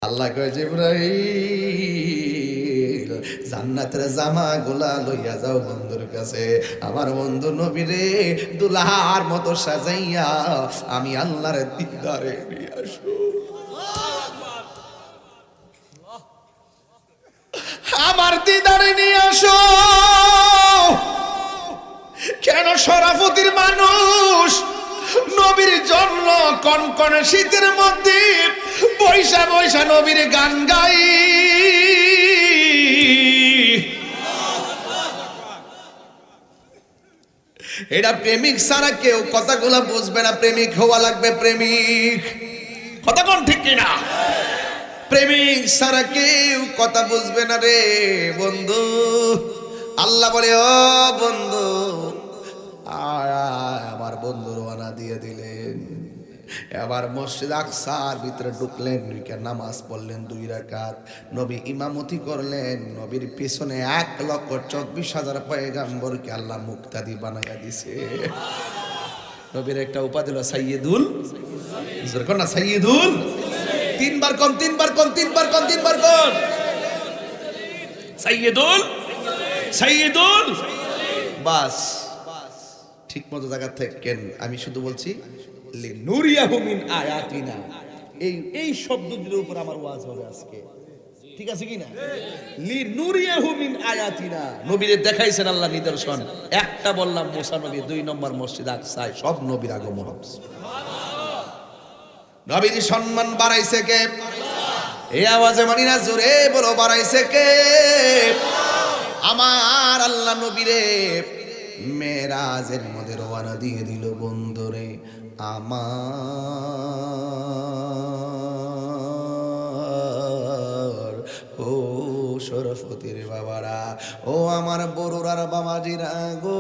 আল্লাহ কয় জিবরাইল জান্নাতের জামাগুলা লইয়া যাও বন্ধুর কাছে। আমার বন্ধু নবীরে দুলহার মতো সাজাইয়া আমি আল্লাহর দিদারে নিয়ে আসো। আমার দিদারে নিয়ে আসো। কেন শরাফতির মানুষ নবীর জন্য কনকনে শীতের মধ্যে বৈশা বৈশা নবীর গান গাই। এটা প্রেমিক ছাড়া কেউ কথাগুলা বুঝবে না। প্রেমিক হওয়া লাগবে, প্রেমিক। কথা কোন ঠিক কিনা? প্রেমিক ছাড়া কেউ কথা বুঝবে না রে বন্ধু। আল্লাহ বলে, ও বন্ধু আমার বন্ধু রওনা দিয়ে দিলেন। এবার মসজিদ আকসার ভিতরে ঢুকলেন, নামাজ পড়লেন 2 রাকাত। নবী ইমামতি করলেন। নবীর পিছনে 1,24,000 পয়গাম্বরকে আল্লাহ মুক্তাদি বানাইয়া দিছে। নবীর একটা উপাধি হলো সাইয়্যিদুল, জোর না সাইয়্যিদুল। 3বার কোন সাইয়্যিদুল, সাইয়্যিদুল। বাস ঠিক মতো জায়গা থেকেন। আমি শুধু বলছি লিনুরিয়াহু মিন আয়াতিনা। এই শব্দটির উপর আমার ওয়াজ হবে আজকে, ঠিক আছে কি না? লিনুরিয়াহু মিন আয়াতিনা। নবীরে দেখাইছেন আল্লাহ নিদর্শন। একটা বললাম মুসা নবী, 2 নম্বর মসজিদ আকসায় সব নবীর আগমন। নবীর সম্মান বাড়াইছে কে? এই আওয়াজে মানি না, জোরে বলো বাড়াইছে কে? আমার আল্লাহ নবীরে মেরাজের মধ্যে রওনা দিয়ে দিল বন্ধুরে। আমার ও শরফতির বাবারা, ও আমার বড়ুরার বাবাজিরা গো,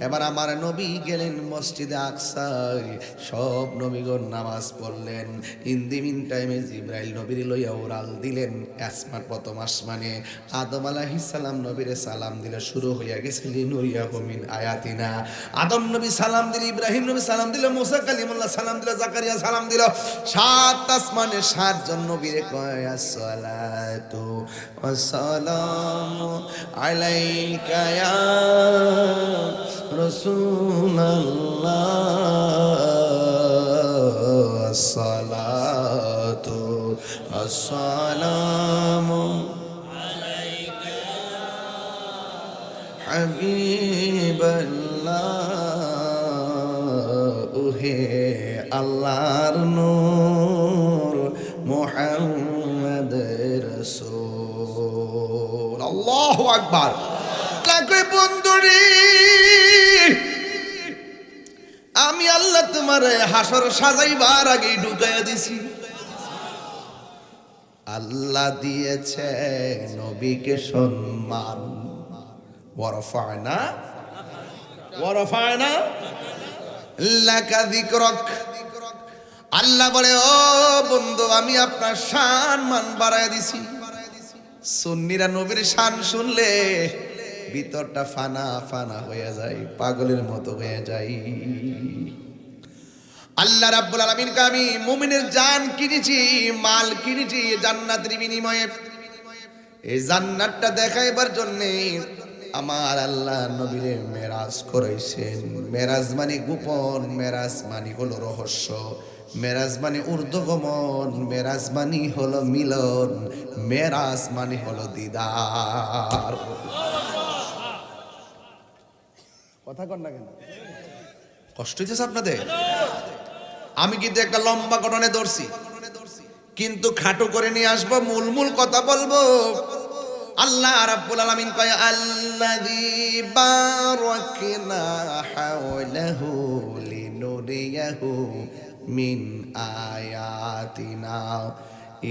এবার আমার নবী গেলেন মসজিদে আকসায়। সব নবীগণ নামাজ পড়লেন। ইন দি মিন টাইমে জিবরাইল নবীর লইয়া ওরাল দিলেন প্রথম আসমানে। আদম আলাইহিস সালাম নবীরে সালাম দিলে শুরু হইয়া গেছে লিনুরিয়াহু মিন আয়াতিনা। আদম নবী সালাম দিল, ইব্রাহিম নবী সালাম দিল, মুসা কালিমুল্লাহ সালাম দিল, জাকারিয়া সালাম দিল। 7 আসমানে 7 জন নবীরে কয় আসসালাতু ওয়াসসালামু আলাইকা ইয়া রাসূলুল্লাহ, আসসালাতু ওয়াসসালামু আলাইকা ইয়া হাবিবাল্লাহ। ওহে আল্লাহর নূর মুহাম্মদ রাসূল। আল্লাহু আকবার। লাগবে বন্ধুরে, আমি আল্লাহ তোমারে হাসর সাজাইবার আগে ঢুকাইয়া দিছি। আল্লাহ দিয়েছে নবীকে সম্মান। ওয়ারফা'না লাকা যিকরাক। আল্লাহ বলে, ও বন্ধু আমি আপনার শান মান বাড়ায় দিছি। সুন্নিরা নবীর শান শুনলে ভিতরটা ফানা ফানা হয়ে যায়, পাগলের মতো হয়ে যায়। আল্লাহ রাব্বুল আলামিনকে আমি মুমিনের জান কিনেছি, মাল কিনেছি জান্নাতের বিনিময়ে। এই জান্নাতটা দেখাইবার জন্য আমার আল্লাহ নবীরে মেরাজ করাইছেন। মেরাজ মানে গোপন, মেরাজ মানে হলো রহস্য, মেরাজ মানে ঊর্ধ্বগমন, মেরাজ মানে হলো মিলন, মেরাজ মানে হলো দিদার। কথা কন না কেন? কষ্ট হইতেছে আপনাদের? আমি কিন্তু একটা লম্বা ঘটনা ধরছি, কিন্তু খাটো করে নিয়ে আসবো, মূল কথা বলবো। আল্লাহ রাব্বুল আলামিন কয় আল্লাযী বারাকনা হাওলাহু লিনুরিয়াহু মিন আয়াতিনা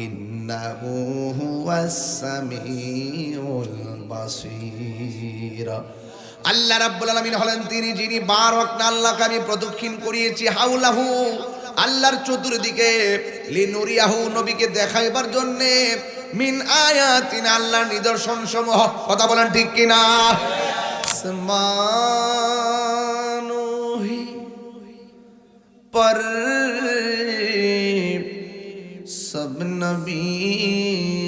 ইন্নাহু হুয়াস সামিউল বাসীর। আল্লাহ রাব্বুল আলামিন হলেন তিনি যিনি বারাকনা, আল্লাহকে আমি প্রদক্ষিণ করিয়েছি, হাওলাহু আল্লাহর চতুর্দিকে, লিনুরিয়াহু নবীকে দেখাইবার জন্যে, মিন আয়াতিনা আল্লাহর নিদর্শন সমূহ। কথা বলেন ঠিক কিনা? আসমানুহি पर सब नबी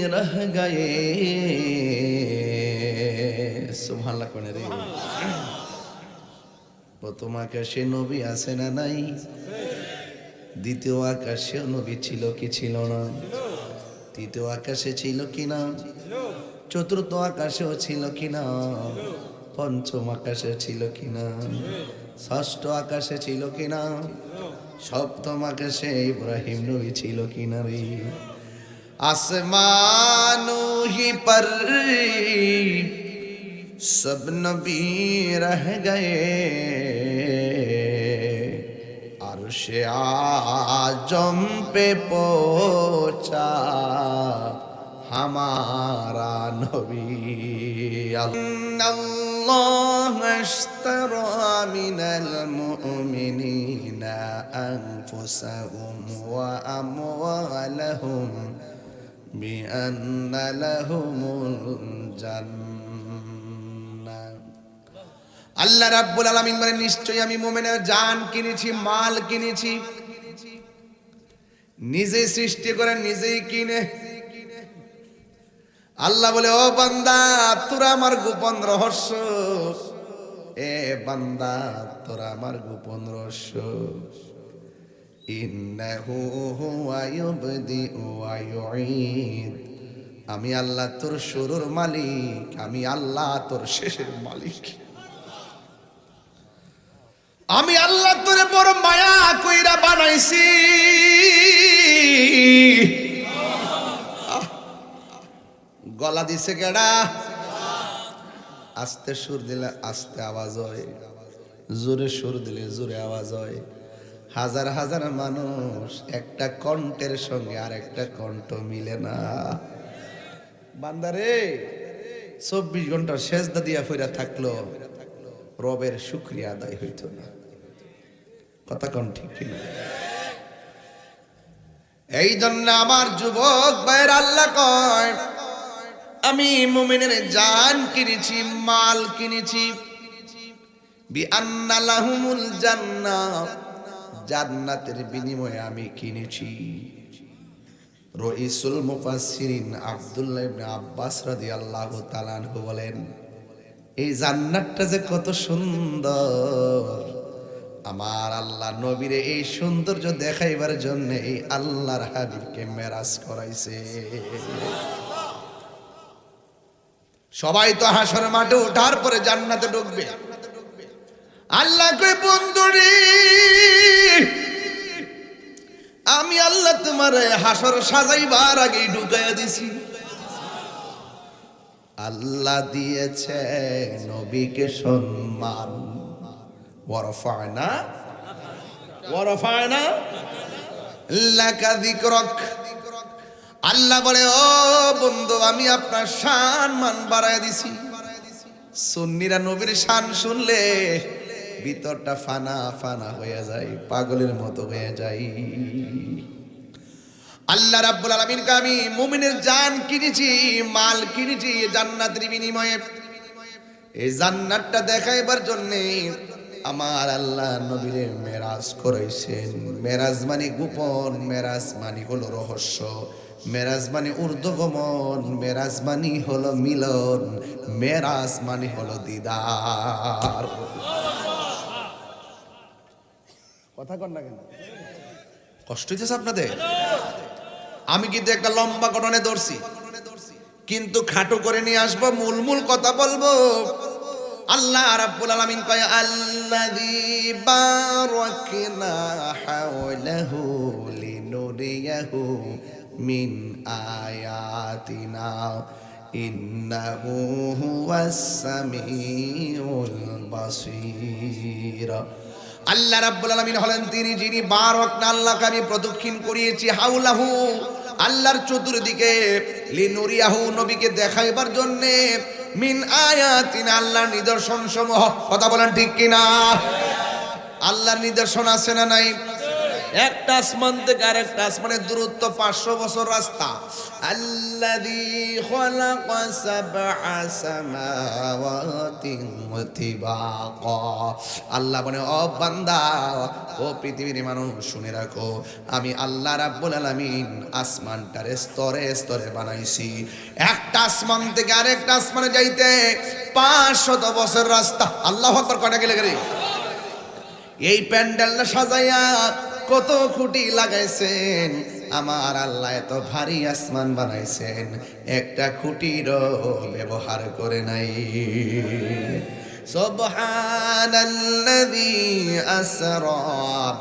रह गए সুবহানাল্লাহ কোনে রে প্রথম আকাশে নবী আছে না নাই দ্বিতীয় আকাশে নবী ছিল কি ছিল না তৃতীয় আকাশে ছিল কি না চতুর্থ আকাশেও ছিল কি না পঞ্চম আকাশে ছিল কি না ষষ্ঠ আকাশে ছিল কি না সপ্তম আকাশে ইব্রাহিম নবী ছিল কি না রে আসমানো হি পর সব নবী রহ গয়ে আরশে আজম पे पहुंचा हमारा नबी अल्लाह अश्तरा मिनल मुमिनीना अनफुसहुम व अमवालहुम बिअन्ना लहुमुल जान्नाह আল্লাহ রাব্বুল আলামিন বলেন নিশ্চয়ই আমি মুমিনের জান কিনেছি মাল কিনেছি নিজে সৃষ্টি করে নিজেই কিনে আল্লাহ বলে ও বান্দা তোরা আমার গোপন রহস্য এ বান্দা তোরা আমার গোপন রহস্য ইন্নাহু হুয়া ইউবদি ওয়া ইউঈদ আমি আল্লাহ তোর শুরুর মালিক আমি আল্লাহ তোর শেষের মালিক আমি আল্লাহ তোরে বড় মায়া কইরা বানাইছি গলা দিছে কেডা আস্তে সুর দিলে আস্তে আওয়াজ হয় জোরে সুর দিলে জোরে আওয়াজ হয় হাজার হাজার মানুষ একটা কণ্ঠের সঙ্গে আর একটা কণ্ঠ মিলে না বান্দারে 24 ঘন্টা সেজদা দিয়া ফিরা থাকলো রবের শুকরিয়া আদায় হইত না কথা কোন ঠিক কিনা এই জন্য আমার যুবক ভাইয়ের আল্লাহ কয় আমি মুমিনের জান কিনেছি মাল কিনেছি বিআন্না লাহুমুল জান্নাহ জান্নাতের বিনিময়ে আমি কিনেছি রাইসুল মুফাসসিরিন আব্দুল্লাহ ইবনে আব্বাস রাদিয়াল্লাহু তাআলা আনহু বলেন এই জান্নাতটা যে কত সুন্দর আমার আল্লাহ নবীরে এই সৌন্দর্য দেখাইবার জন্য এই আল্লাহর হাবিবকে মেরাজ করাইছে সবাই তো হাসর মাঠে ওঠার পরে জান্নাতে ঢুকবে আল্লাহ কই বন্ধুরে আমি আল্লাহ তোমারে হাসর সাজাইবার আগে ঢুকাইয়া দিছি আল্লাহ দিয়েছে নবীকে সম্মান ওয়ারফা'না লাকা যিকরাক আল্লাহ বলে ও বন্ধু আমি আপনার শান মান বাড়ায় দিছি সুন্নিরা নবীর শান শুনলে ভিতরটা ফানা ফানা হয়ে যায় পাগলের মতো হয়ে যায় আল্লাহ রাব্বুল আলামিন কে আমি মুমিনের জান কিনেছি মাল কিনেছি জান্নাতের বিনিময়ে এই জান্নাতটা দেখাইবার জন্য আমার আল্লাহ নবীরে মেরাজ করাইছেন মেরাজ মানে গোপন মেরাজ মানে হলো রহস্য মেরাজ মানে ঊর্ধ্বগমন মেরাজ মানে হলো মিলন মেরাজ মানে হলো দিদার কথা কন না কেন কষ্ট হইতেছে আপনাদের আমি কিন্তু একটা লম্বা ঘটনা ধরছি কিন্তু খাটো করে নিয়ে আসবো মূল মূল কথা বলবো আল্লাহ রাব্বুল আলামিন কয় আল্লাযী বারাকনা হাওলাহু লিনুরিয়াহু মিন আয়াতিনা ইন্নাহু হুয়াস সামিউল বাসীর আল্লাহ রাব্বুল আলামিন হলেন তিনি যিনি বারাকনা আল্লাহকে আমি প্রদক্ষিণ করিয়েছি হাওলাহু আল্লাহর চতুর্দিকে লিনুরিয়াহু নবীকে দেখাইবার জন্য মিন আয়াতিনা আল্লাহর নিদর্শন সমূহ কথা বলেন ঠিক কিনা আল্লাহর নিদর্শন আছে না নাই একটা আসমান থেকে আরেকটা আসমানের দূরত্ব 500 বছর রাস্তা। আল্লাযী খালাকা সাবআ সামাওয়াতিন তিবাকা। আল্লাহ বলে, ও বান্দা, ও পৃথিবীর মানুষ, শুনে রাখো, আমি আল্লাহ রাব্বুল আলামিন আসমানটারে স্তরে স্তরে বানাইছি। একটা আসমান থেকে আরেকটা আসমানে যাইতে 500 বছর রাস্তা। আল্লাহু আকবার। কয়টা গেলে গেলে এই প্যান্ডেলটা সাজাইয়া কত খুঁটি লাগাইছেন আমার আল্লাহ, এত ভারী আসমান বানাইছেন, একটা খুঁটিরও ব্যবহার করে নাই। সুবহানাল্লাযী আসরা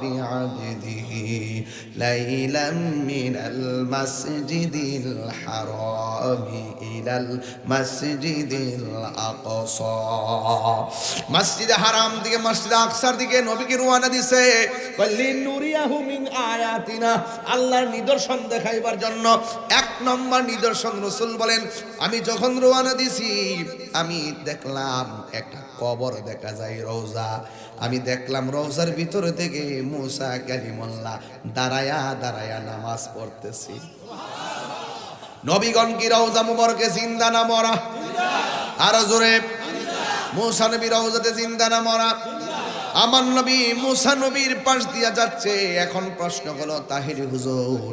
বিআবদিহি লাইলাম মিনাল মাসজিদিল হারামি ইলাল মাসজিদিল আকসা। মসজিদে হারাম থেকে মসজিদে আকসার দিকে নবীকে রওনা দিয়েছে, লিনুরিয়াহু মিন আয়াতিনা, আল্লাহর নিদর্শন দেখাইবার জন্য। এক নম্বর নিদর্শন রাসূল বলেন, আমি যখন রওনা দিছি আমি দেখলাম একটা কবর দেখা যায়, রওজা। আমি দেখলাম রওজার ভিতরে থেকে মুসা কালিমুল্লাহ দাঁড়ায়া দাঁড়ায়া নামাজ পড়তেছি। নবীগণ কি রওজা মুবারকে জিন্দা না মরা? আরো জোরে। মুসা নবী রওজাতে জিন্দা না মরা? আমার নবী মুসা নবীর পাশ দিয়া যাচ্ছে। এখন প্রশ্ন হলো, তাহিরি হুজুর,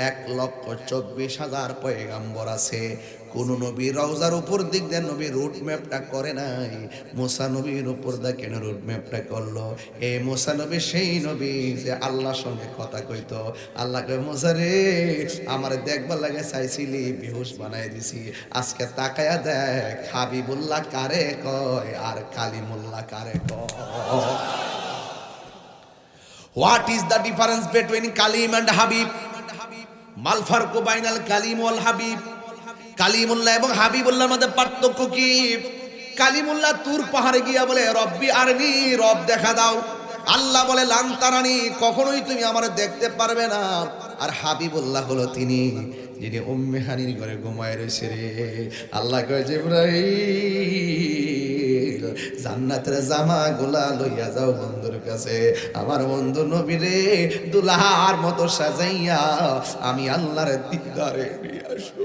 1,24,000 পয়গাম্বর আছে, কোন নবী রওজার উপর দিক দিয়ে নবী রুট ম্যাপটা করে নাই, মুসা নবীর উপর দিয়ে কেন রুট ম্যাপটা করলো? এই মুসা নবী সেই নবী যে আল্লাহর সঙ্গে কথা কইতো। আল্লাহ কয়, মুসা রে, আমার দেখবার লাগে চাইছিলি, বেহুশ বানাই দিছি, আজকে তাকায়া দেখ হাবিবুল্লাহ কারে কয় আর কালিমুল্লাহ কারে কয়। What is the difference between Kalim and Habib? মাল ফারকু বাইনাল কালিম ওয়াল হাবিব। কালিমুল্লাহ এবং হাবিবুল্লাহর মধ্যে পার্থক্য কি? কালিমুল্লাহ তুর পাহাড়ে গিয়া বলে, রব্বি আরনি, রব দেখা দাও। আল্লাহ বলে, লান তারানি, কখনোই তুমি আমার দেখতে পারবে না। আর হাবিবুল্লাহ হলো তিনি যিনি উম্মে হানির ঘরে ঘুমায় রয়েছে রে। আল্লাহ কয়, জিবরাইল, জান্নাতের জামা গুলা লইয়া যাও বন্ধুর কাছে, আমার বন্ধু নবীরে দুলাহার মতো সাজাইয়া আমি আল্লাহর দিদারে নিয়ে আসো।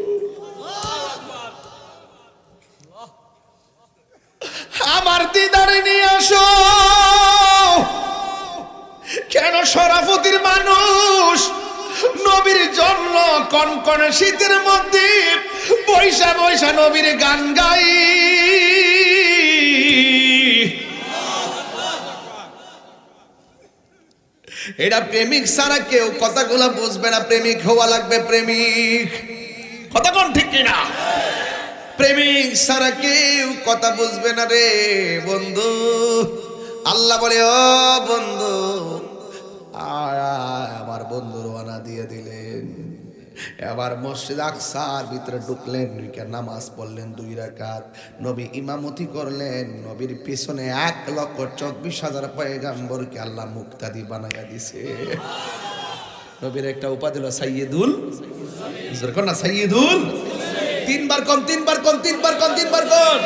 আমার দিদারে নিয়ে আসো। কেন? শরাফতির মানুষ নবীর জন্য কনকনে শীতের মধ্যে বৈশা বৈশা নবীর গান গাই। এটা প্রেমিক ছাড়া কেউ কথাগুলা বুঝবে না। প্রেমিক হওয়া লাগবে, প্রেমিক। কথা কোন ঠিক কিনা? প্রেমিক ছাড়া কেউ কথা বুঝবে না রে বন্ধু। আল্লাহ বলে, ও বন্ধু, আমার বন্ধু রওনা দিয়ে দিলেন। এবার মসজিদ আকসার ভিতরে ঢুকলেন, নামাজ পড়লেন 2 রাকাত, নবী ইমামতি করলেন। নবীর পিছনে 1,24,000 পয়গাম্বরকে আল্লাহ মুক্তাদি বানাইয়া দিছে। নবীর একটা উপাধি হলো সাইয়্যিদুল, জোরে না, সাইয়্যিদুল। 3 বার কোন, 3 বার কোন, 3 বার কোন, 3 বার কোন,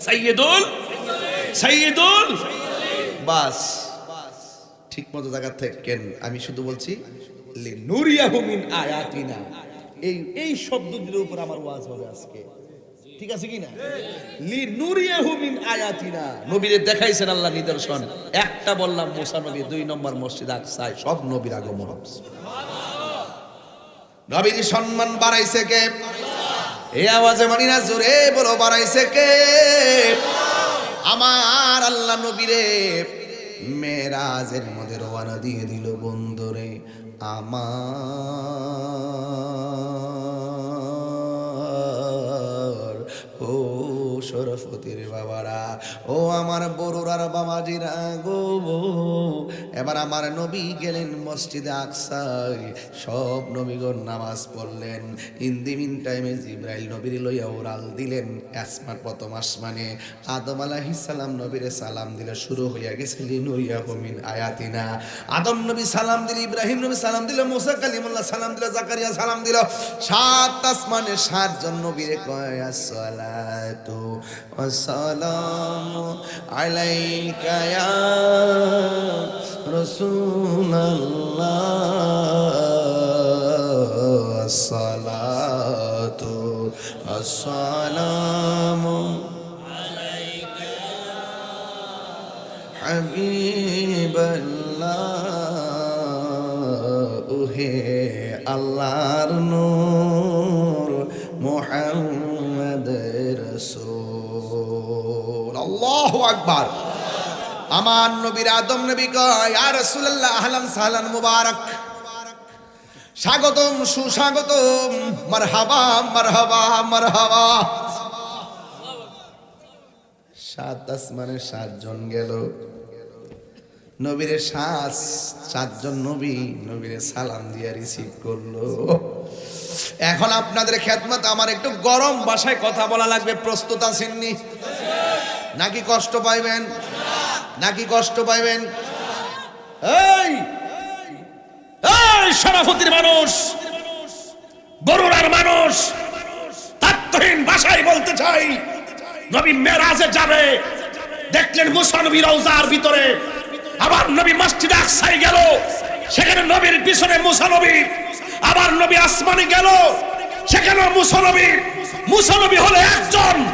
সাইয়্যিদুল, সাইয়্যিদুল। বাস ঠিক মতো জায়গা থেকেন। আমি শুধু বলছি লিনুরিয়াহু মিন আয়াতিনা, এই শব্দটির উপর আমার ওয়াজ হবে আজকে, ঠিক আছে কি না? লিনুরিয়াহু মিন আয়াতিনা, নবীরে দেখাইছেন আল্লাহ নিদর্শন। একটা বললাম মুসা নবী, 2 নম্বর মসজিদ আকসায় সব নবীর আগমন হবে। নবীর সম্মান বাড়াইছে কে? এই আওয়াজে মানি না, জোরে বলো, বাড়াইছে কে? আমার আল্লাহ নবীরে মেরাজের মধ্যে রওনা দিয়ে দিল। বন্ধুরে আমার, ও শরফতির বাবারা, ও আমার বড়ুরার বাবাজিরা গো, এবার আমার নবী গেলেন মসজিদে আকসায়। সব নবীগণ নামাজ পড়লেন। ইন দি মিন টাইমে জিবরাইল নবীর লইয়া উড়াল দিলেন আসমান, প্রথম আসমানে। আদম আলাইহিস সালাম নবীরে সালাম দিলে শুরু হইয়া গেছে লিনুরিয়াহু মিন আয়াতিনা। আদম নবী সালাম দিল, ইব্রাহিম নবী সালাম দিল, মুসা কালিমুল্লাহ সালাম দিল, জাকারিয়া সালাম দিল। 7 আসমানে 7 জন নবীরে কয় আসসালাতু ওয়াসসালামু আলাইকা ইয়া রাসূলাল্লাহ আসসালাতু আসসালামু আলাইকা ইয়া হাবিবাল্লাহ ওহে আল্লাহর নূর মুহাম্মদ রাসূল আল্লাহু আকবার আমার নবীর আদম নবী কয় ইয়া রাসূলুল্লাহ আহলান সাহলান মুবারক স্বাগতম সুস্বাগতম মারহাবা মারহাবা মারহাবা সাত আসমানে সাতজন গেল নবীরে সাতজন নবীরে সালাম দিয়ে রিসিভ করলো এখন আপনাদের খেদমত আমার একটু গরম ভাষায় কথা বলা লাগবে প্রস্তুত আছেননি নাকি কষ্ট পাইবেন নাকি কষ্ট পাইবেন এই শরাফতির মানুষ বরুড়ার মানুষ তাৎহীন ভাষায় বলতে চাই নবী মেরাজে যাবে দেখলেন মুসা নবী রওজার ভিতরে আবার নবী মসজিদে আকসায় গেল সেখানে নবীর পিছনে মুসা নবী আবার নবী আসমানে গেল সেখানে মুসা নবী হলো একজন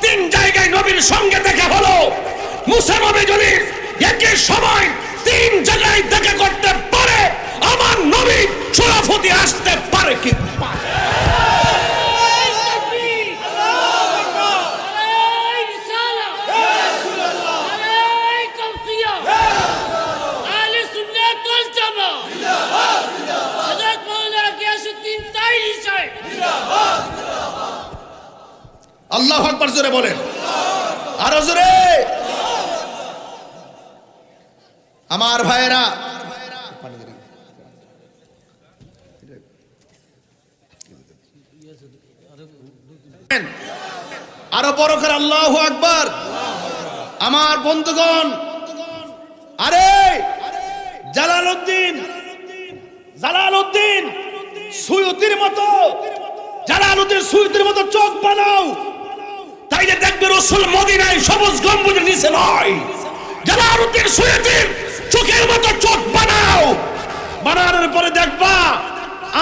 তিন জায়গায় নবীর সঙ্গে দেখা হলো মুসা নবী যদি একই সময় তিন জায়গায় দেখা করতে পারে আমার নবী শরাফতি আসতে পারে কি পারে আল্লাহু আকবার জোরে বলেন আরো জোরে আমার ভাইয়েরা আরো বড় করে আল্লাহু আকবার আমার বন্ধুগণ আরে জালালউদ্দিন সুয়ুতির মতো চোখ বানাও তাইলে দেখবে রাসূল মদিনায় সবুজ গম্বুজের নিচে নয় জালালউদ্দিন সুয়ুতির চোখের মতো চোখ বানাও বানানোর পরে দেখবা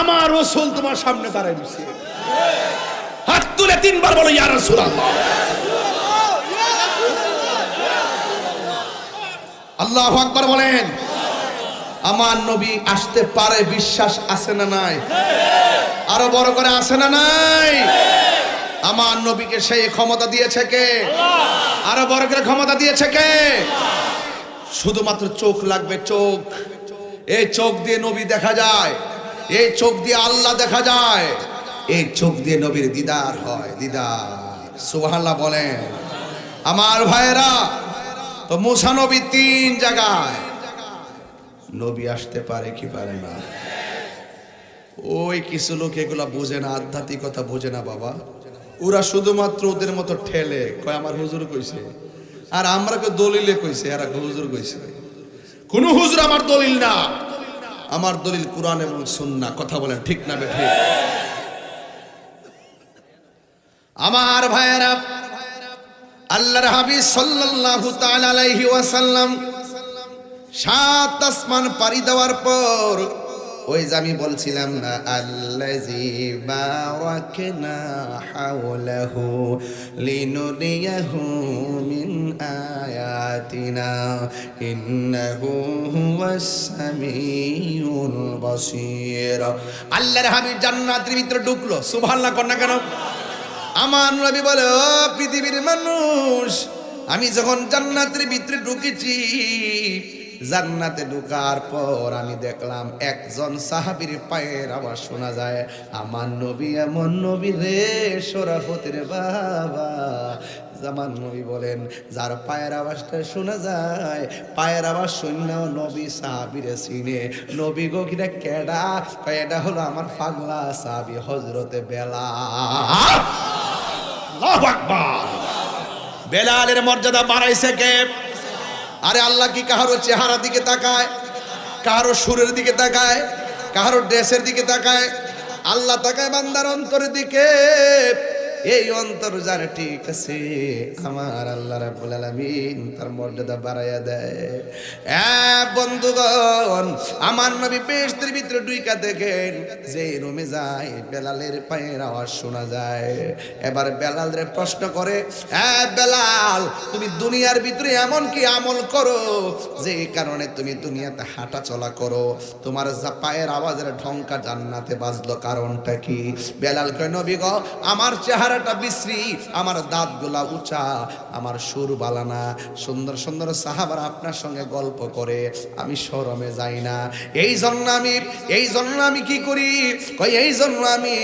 আমার রাসূল তোমার সামনে দাঁড়ায় রয়েছে হাত তুলে তিনবার বলো ইয়া রাসূলুল্লাহ আল্লাহু আকবার বলেন আমার নবী আসতে পারে বিশ্বাস আছে না নাই আরো বড় করে আছে না নাই আমার নবীকে সেই ক্ষমতা দিয়েছে কে আরো বড় করে ক্ষমতা দিয়েছে কে শুধুমাত্র চোখ লাগবে চোখ এই চোখ দিয়ে নবী দেখা যায় এই চোখ দিয়ে আল্লাহ দেখা যায় এই চোখ দিয়ে নবীর দিদার হয় দিদার সুবহানাল্লাহ বলেন আমার ভাইয়েরা তো মুসা নবী তিন জায়গায় নবী আসতে পারে কি পারে না ওই কিছু লোক এগুলা বোঝে না আধ্যাত্মিকতা বোঝে না বাবা ওরা শুধুমাত্র ওদের মতো ঠেলে কয় আমার হুজুর কইছে আর আমরা কে দলিলে কইছে আর হুজুর কইছে কোন হুজুর আমার দলিল না আমার দলিল কোরআন এবং সুন্নাহ কথা বলেন ঠিক না বেঠিক আমার ভাইয়েরা আল্লাহর হাবিব সাল্লাল্লাহু তাআলা আলাইহি ওয়াসাল্লাম সাত আসমান পাড়ি দেওয়ার পর ওই যে আমি বলছিলাম না আল্লাযী বারাকনা হাওলাহু লিনুরিয়াহু মিন আয়াতিনা ইন্নাহু হুয়াস সামিউল বাসীর আল্লাহর হাবিব জান্নাতের ভিতরে ঢুকলো সুবহানাল্লাহ কর না কেন আমার নবী বলে ও পৃথিবীর মানুষ আমি যখন জান্নাতের ভিতরে ঢুকেছি জান্নাতে ঢোকার পর আমি দেখলাম একজন সাহাবীর পায়ের আওয়াজ শোনা যায় আমার নবী এমন নবী রে শরাফতের বাবা জামান নবী বলেন যার পায়ের আওয়াজটা শোনা যায় পায়ের আওয়াজ শুনলেও নবী সাহাবীরে চিনে নবী গো কিরা কেডা এটা হলো আমার পাগলা সাহাবী হযরতে বেলাল আল্লাহু আকবার বেলালের মর্যাদা বাড়াইছে কে আরে আল্লাহ কি কারো চেহারা দিকে তাকায় কারো সুরের দিকে তাকায় কারো ড্রেসের দিকে তাকায় আল্লাহ তাকায় বান্দার অন্তরের দিকে এই অন্তর যার ঠিক আছে আমার আল্লাহ রাব্বুল আলামিন তার মর্যাদা বাড়াইয়া দেয়। বন্ধুগণ, আমার নবী বেহেশতের ভিতরে ঢুইকা দেখেন যে রুমে যায় বেলালের পায়ের আওয়াজ শোনা যায়। এবার বেলালরে প্রশ্ন করে, বেলাল, তুমি দুনিয়ার ভিতরে এমন কি আমল করো যে কারণে তুমি দুনিয়াতে হাঁটা চলা করো, তোমার পায়ের আওয়াজের ঢঙ্কা জান্নাতে বাজলো, কারণটা কি? বেলাল কয়, নবী গো, আমার চেহারাটা বিশ্রী, আমার দাঁতগুলা উঁচা, আমার সুর বালানা, সুন্দর সুন্দর সাহাবারা আপনার সঙ্গে গল্প করে, আমি শরমে যাই না, এই জন্য আমি কি করি? কই এই জন্য আমি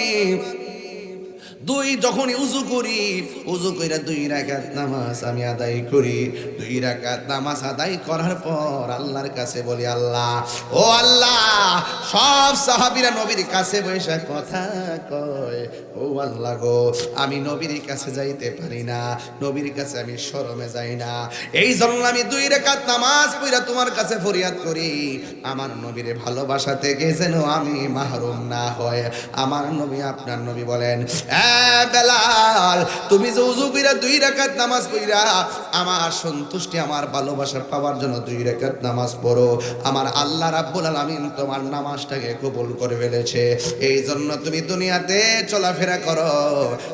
যখনই উজু করি, উজু কইরা 2 রাকাত নামাজ আমি আদায় করি। 2 রাকাত নামাজ আদায় করার পর আল্লাহর কাছে বলি, আল্লাহ, ও আল্লাহ, সব সাহাবীরা নবীর কাছে বসে কথা কয়, ও আল্লাহ গো, আমি নবীর কাছে যাইতে পারি না, নবীর কাছে আমি শরমে যাই না, এই জন্য আমি 2 রাকাত নামাজ পড়া তোমার কাছে ফরিয়াদ করি, আমার নবীর ভালোবাসা থেকে যেন আমি মাহরুম না হয়। আমার নবী, আপনার নবী বলেন, বেলাল, তুমি যে উযু কইরা 2 রাকাত নামাজ পড়া আমার সন্তুষ্টি, আমার ভালোবাসা পাওয়ার জন্য 2 রাকাত নামাজ পড়ো, আমার আল্লাহ রাব্বুল আলামিন তোমার নামাজটাকে কবুল করে ফেলেছে, এই জন্য তুমি দুনিয়াতে চলাফেরা করো,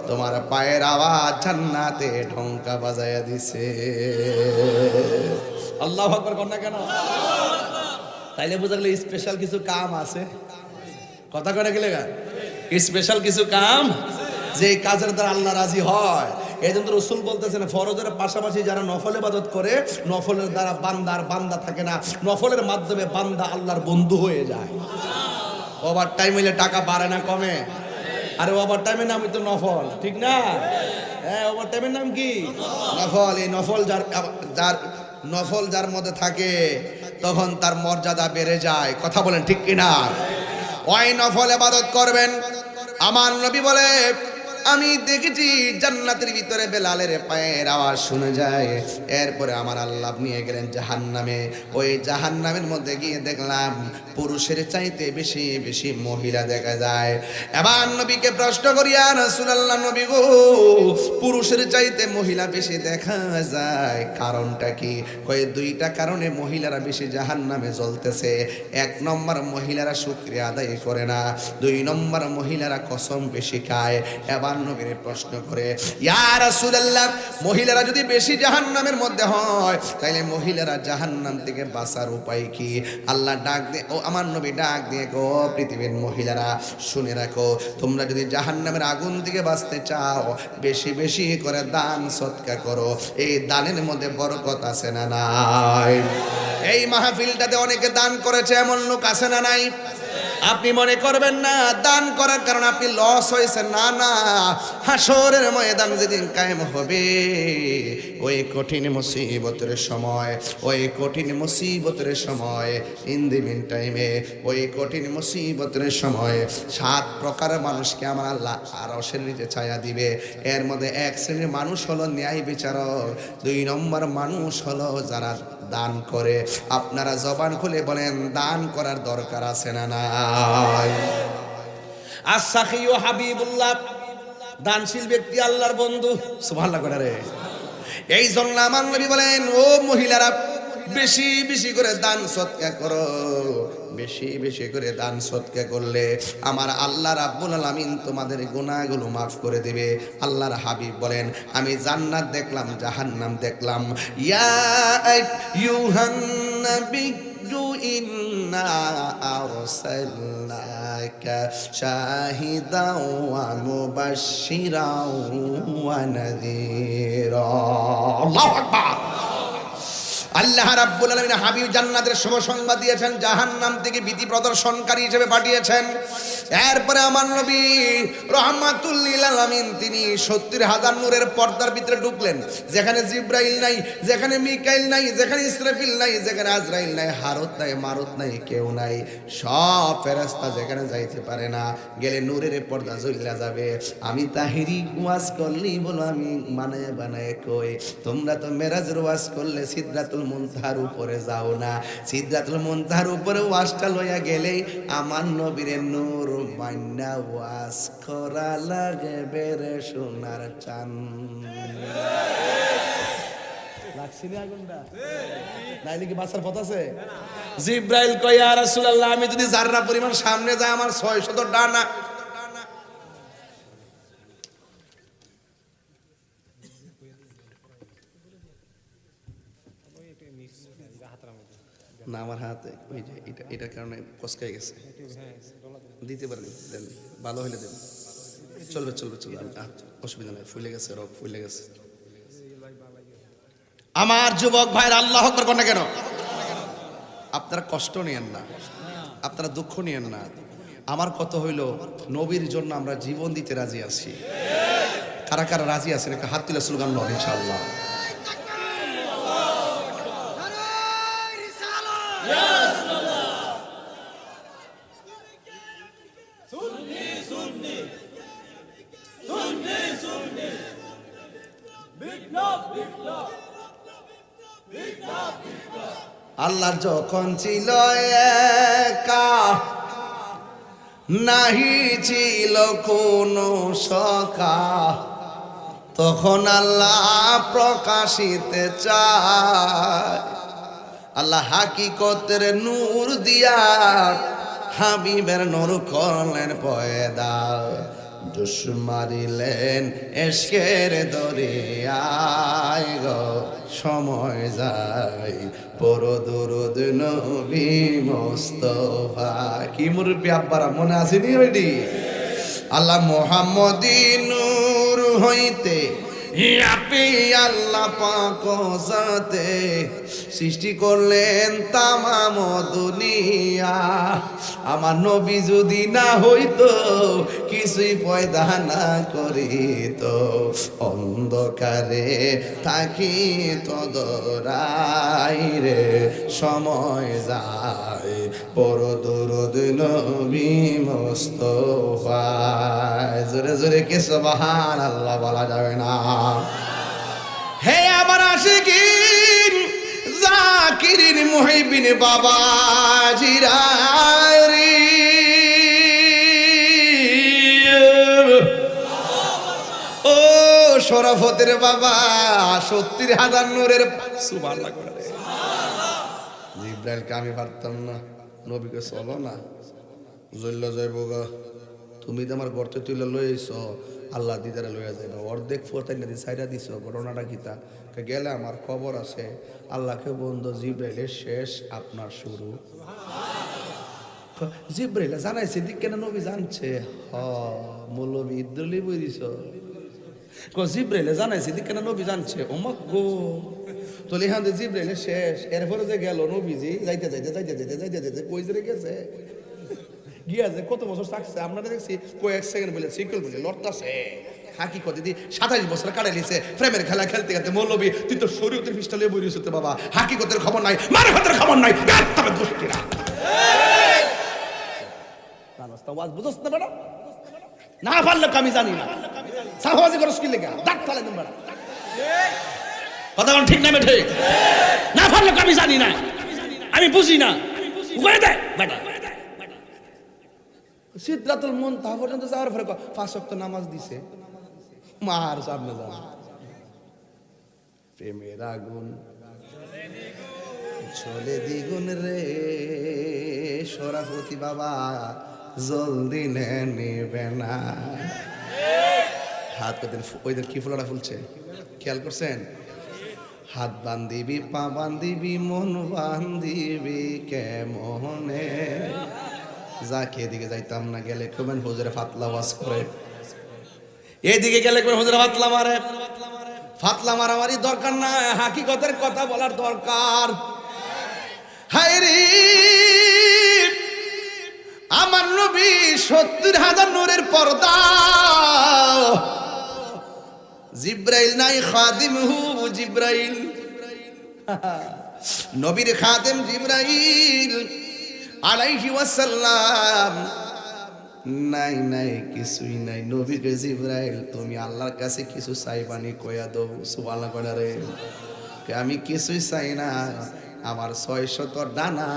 তোমার পায়ের আওয়াজ জান্নাতে ঢঙ্কা বাজায়া দিছে। আল্লাহু আকবার কর না কেন? তাইলে বোঝা গেল স্পেশাল কিছু কাম আছে, কথা করে গেলে স্পেশাল কিছু কাম, যে কাজের দ্বারা আল্লাহ রাজি হয়। এই জন্য রাসূল বলতেছেন, ফরজের পাশাপাশি যারা নফল ইবাদত করে, নফলের দ্বারা বান্দা থাকে না, নফলের মাধ্যমে বান্দা আল্লাহর বন্ধু হয়ে যায়। ওভার টাইম হইলে টাকা বাড়ে না কমে? আরে ওভার টাইমের নামই তো নফল, ঠিক না? হ্যাঁ, ওভার টাইমের নাম কি? নফল। এই নফল যার মধ্যে থাকে তখন তার মর্যাদা বেড়ে যায়, কথা বলেন ঠিক কিনা? ওই নফল ইবাদত করবেন। আমার নবী বলে, আমি দেখেছি জান্নাতের ভিতরে বেলালের পায়ের আওয়াজ শুনে যায়, এরপরে আমার আল্লাহ নিয়ে গেলেন জাহান্নামে। ওই জাহান্নামের মধ্যে গিয়ে দেখলাম পুরুষের চাইতে বেশি বেশি মহিলা দেখা যায়। এবার নবীকে প্রশ্ন করি, ইয়া রাসূলুল্লাহ, নবী গো, পুরুষের চাইতে মহিলা বেশি দেখা যায়, কারণটা কি? কয় 2টা কারণে মহিলারা বেশি জাহান্নামে জ্বলতেছে। 1 নম্বর, মহিলারা শুকরিয়া আদায় করে না। 2 নম্বর, মহিলারা কসম বেশি খায়। এবার নবীর প্রশ্ন করে, ইয়া রাসূলুল্লাহ, মহিলারা যদি বেশি জাহান্নামের মধ্যে হয় তাইলে মহিলারা জাহান্নাম থেকে বাঁচার উপায় কি? আল্লাহ ডাক দিয়ে, ও আমার নবী ডাক দিয়ে, গো পৃথিবীর মহিলারা, শুনে রাখো, তোমরা যদি জাহান্নামের আগুন থেকে বাঁচতে চাও, বেশি বেশি করে দান সদকা করো, এই দানের মধ্যে বরকত আছে না নাই? এই মাহফিলটাতে অনেকে দান করেছে, এমন লোক আছে না নাই? আপনি মনে করবেন না দান করার কারণে আপনি লস হয়েছে, না না, হাসরের ময়দান যেদিন কায়েম হবে, ওই কঠিন মুসিবতের সময়, ইন দি মিন টাইমে, ওই কঠিন মুসিবতের সময় 7 প্রকার মানুষকে আমার আল্লাহ আরশের নিচে ছায়া দিবে। এর মধ্যে 1 শ্রেণীর মানুষ হলো ন্যায় বিচারক, 2 নম্বর মানুষ হলো যারা দান করে। আপনারা জবান খুলে বলেন, দান করার দরকার আছে না নাই? আস-সাখিয়ু হাবিবুল্লাহ, দানশীল ব্যক্তি আল্লাহর বন্ধু, সুবহানাল্লাহ করে রে। এই জন্য আমার নবী বলেন, ও মহিলারা, বেশি বেশি করে দান সদকা করো, বেশি বেশি করে দান সদকা করলে আমার আল্লাহ রাব্বুল আলামিন তোমাদের গুনাহগুলো মাফ করে দিবে। আল্লাহর হাবিব বলেন, আমি জান্নাত দেখলাম, জাহান্নাম দেখলাম। ইয়া আইয়ুহান নাবিয়্যু ইন্না আরসালনাকা শাহিদাও ওয়া মুবাশশিরাও ওয়া নাযীরা। আল্লাহু আকবার। আল্লাহ রাব্বুল আলামিন হাবিব জান্নাতের শুভ সংবাদ দিয়েছেন, জাহান্নাম থেকে ভীতি প্রদর্শনকারী হিসেবে পাঠিয়েছেন। এরপরে আমার নবী রাহমাতুল লিল আলামিন তিনি 70,000 নূরের পর্দার ভিতরে ঢুকলেন, যেখানে জিবরাইল নাই, যেখানে মিকাইল নাই, যেখানে ইসরাফিল নাই, যেখানে আজরাইল নাই, হারুত নাই, মারুত নাই, কেউ নাই, সব ফেরেশতা যেখানে যাইতে পারে না, গেলে নূরের পর্দা জ্বলিয়া যাবে। আমি তাহিরি ওয়াজ করলেই বলো আমি বানায় বানায় কই, তোমরা তো মেরাজের ওয়াজ করলে সিদরাতুল সিদরাতুল মুনতাহার উপরে যাও না। সিদরাতুল মুনতাহার উপরে ওয়াজটা লইয়া গেলেই আমার নবীর নূর মান্না ওয়াজ করা লাগে বেরে সোনার চান। লাগছিনি আগুনটা? নাইলে কি বাঁচার পথ আছে? জিব্রাইল কয় ইয়া রাসূলুল্লাহ, আমি যদি জাররা পরিমাণ সামনে যাই আমার 600 ডানা। না আমার হাতে ওই যে এটার কারণে ফসকাই গেছে, দিতে পারেন, দেন ভালো হইলে দেন, চলবে চলবে চলবে, অসুবিধা নাই, ফুলে গেছে, রোগ ফুলে গেছে। আমার যুবক ভাইয়ের আল্লাহ আকবার কোন না কেন? আপনারা কষ্ট নিয়েন না, আপনারা দুঃখ নিয়েন না। আমার কথা হইল নবীর জন্য আমরা জীবন দিতে রাজি আছি। কারা কারা রাজি আছেন একটা হাত তুলে স্লোগান বল ইনশাআল্লাহ। আল্লাহ যখন ছিল একা, নাহি ছিল কোনো সখা, তখন আল্লাহ প্রকাশিতে চায়। আল্লাহ হাকিকতের নূর দিয়া হাবিবের নূর করলেন পয়দা, জোশ মারিলেন এশকের দরিয়ায় গো, সময় যায় পর দুরুদ নবী মুস্তাফা। কি মুরব্বি আব্বারা মনে আসেনি ওইটি? আল্লাহ মুহাম্মদী নূর হইতে আপনি আল্লাহ পাক জাতে সৃষ্টি করলেন তামাম দুনিয়া। আমার নবী যদি না হইতো, কিছুই পয়দা না করিত, অন্ধকারে থাকি তদরাই রে, সময় যায় বড় দুরুদ নবী মুস্তাফা। জোরে জোরে কে সুবহানাল্লাহ বলা যাবে না? হে আমার আশিকিন জাকিরিন মুহিবিন বাবাজিরা রে, ও শরাফতের বাবা 70,000 নূরের সুবহানাল্লাহ করে। জিব্রাইলকে আমি পারতাম না, নবীকে চলো না জল্লা যাইব গা, তুমি তো আমার গর্তে তুলে লইছ, আল্লাহ দিদারে লইয়া যাইবা, অর্ধেক ফোরতাই না সাইরা দিছ, ঘটনাটা কিতা গেলে আমার খবর আছে। আল্লাহকে বন্ধু জিব্রাইলের শেষ, আপনার শুরু। জিব্রাইল জানাইছে দিক কেন নবী জানছে? হ মৌলবী ইদ্দলি বইছ জিব্রাইলে জানাইছে দিক কেন নবী জানছে? ওমক গো তোলে হান জিব্রাইলের শেষ। এরপরে যে গেল নবীজি যাইতে যাইতে যাইতে যাইতে যাইতে যাইতে কই যে গেছে গিয়া যে কত বছর থাকছে আমরা দেখছি, কয়েক সেকেন্ড বলে সিকল বলে লড়তাছে। হাকিকত দিদি 27 বছর কাটাই লিছে প্রেমের খেলা খেলতে খেলতে। মৌলবী তুই তো শরীয়তের পিস্টলে বই রইছ বাবা, হাকিকতের খবর নাই, মারফতের খবর নাই, তবে দুষ্টিরা ওয়াজ বুঝছ না বেটা? না পারলে আমি জানি না, সাহবাজি করস কি লেগা দাঁত ফালে দেন বেটা। কথা কোন ঠিক না ঠিক? না পারলে আমি জানি না, আমি বুঝি না, উপায় দে বেটা। সিদরাতুল মুনতাহা পর্যন্ত যাওয়ার পরে 5 ওয়াক্ত নামাজ দিছে, মার সামনে যান। প্রেমের আগুন চলে দ্বিগুণ রে, শরাফতি বাবা জলদি নেবে না। হাত ওইদের কি ফুলাটা ফুলছে খেয়াল করছেন? হাত বান্ধিবি, পা বান্ধিবি, মন বান্ধিবি কেমনে। যাকে এদিকে যাইতাম না, গেলে কবেন হুজুরে ফাতলা ওয়াজ করে, এদিকে গেলে কবেন হুজুরে ফাতলা মারে। ফাতলা মারামারি দরকার না, হাকিকতের কথা বলার দরকার। হায়রে আমার নবী 70,000 নূরের পর্দা, জিব্রাইল নাই, খাদিমহু জিব্রাইল, নবীর খাদেম জিব্রাইল আলাইহি ওয়াসাল্লাম নাই নাই কিছুই নাই। নবীকে জিব্রাইল তুমি আল্লাহর কাছে কিছু চাইবানি কইয়া দাও, সুবহানাল্লাহ রে। আমি কিছুই চাই না, আমার 600 ডানা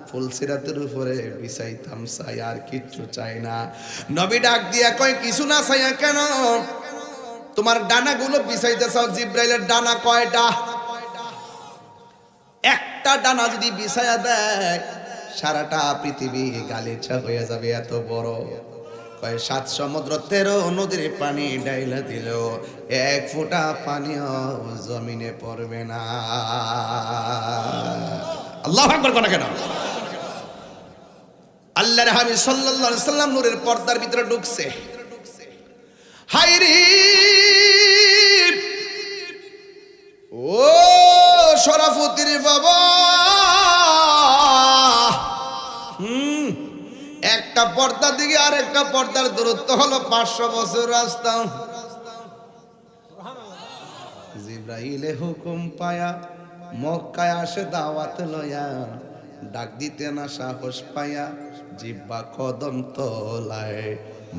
ফুলসিরাতের উপরে বিছাইতাম চাই, আর কিচ্ছু চাই না। নবী ডাক দিয়া কয় কিছু না চাইয়া কেন, তোমার ডানাগুলো বিছাইতে চাও? জিব্রাইলের ডানা কয়টা? একটা ডানা যদি বিছায়া দেয় সারাটা পৃথিবী গালিচা হয়ে যাবে, এত বড়। কয় 7 সমুদ্র 13 নদীর পানি ডাইলা দিল 1 ফোঁটা পানিও জমিনে পড়বে না। আল্লাহু আকবার কোন কেন? আল্লাহর হাবিব সাল্লাল্লাহু আলাইহি সাল্লাম নূরের পর্দার ভিতরে ঢুকছে। হায়রে ও শরাফুদ্দিন বাবা, একটা পর্দার দিকে আর একটা পর্দার দূরত্ব হলো 500 বছর রাস্তা। জিব্রাইলে হুকুম পায়া মক্কায় আসে দাওয়াত লয়া, ডাক দিতে না সাহস পায়া জিব্বা কদম তোলায়,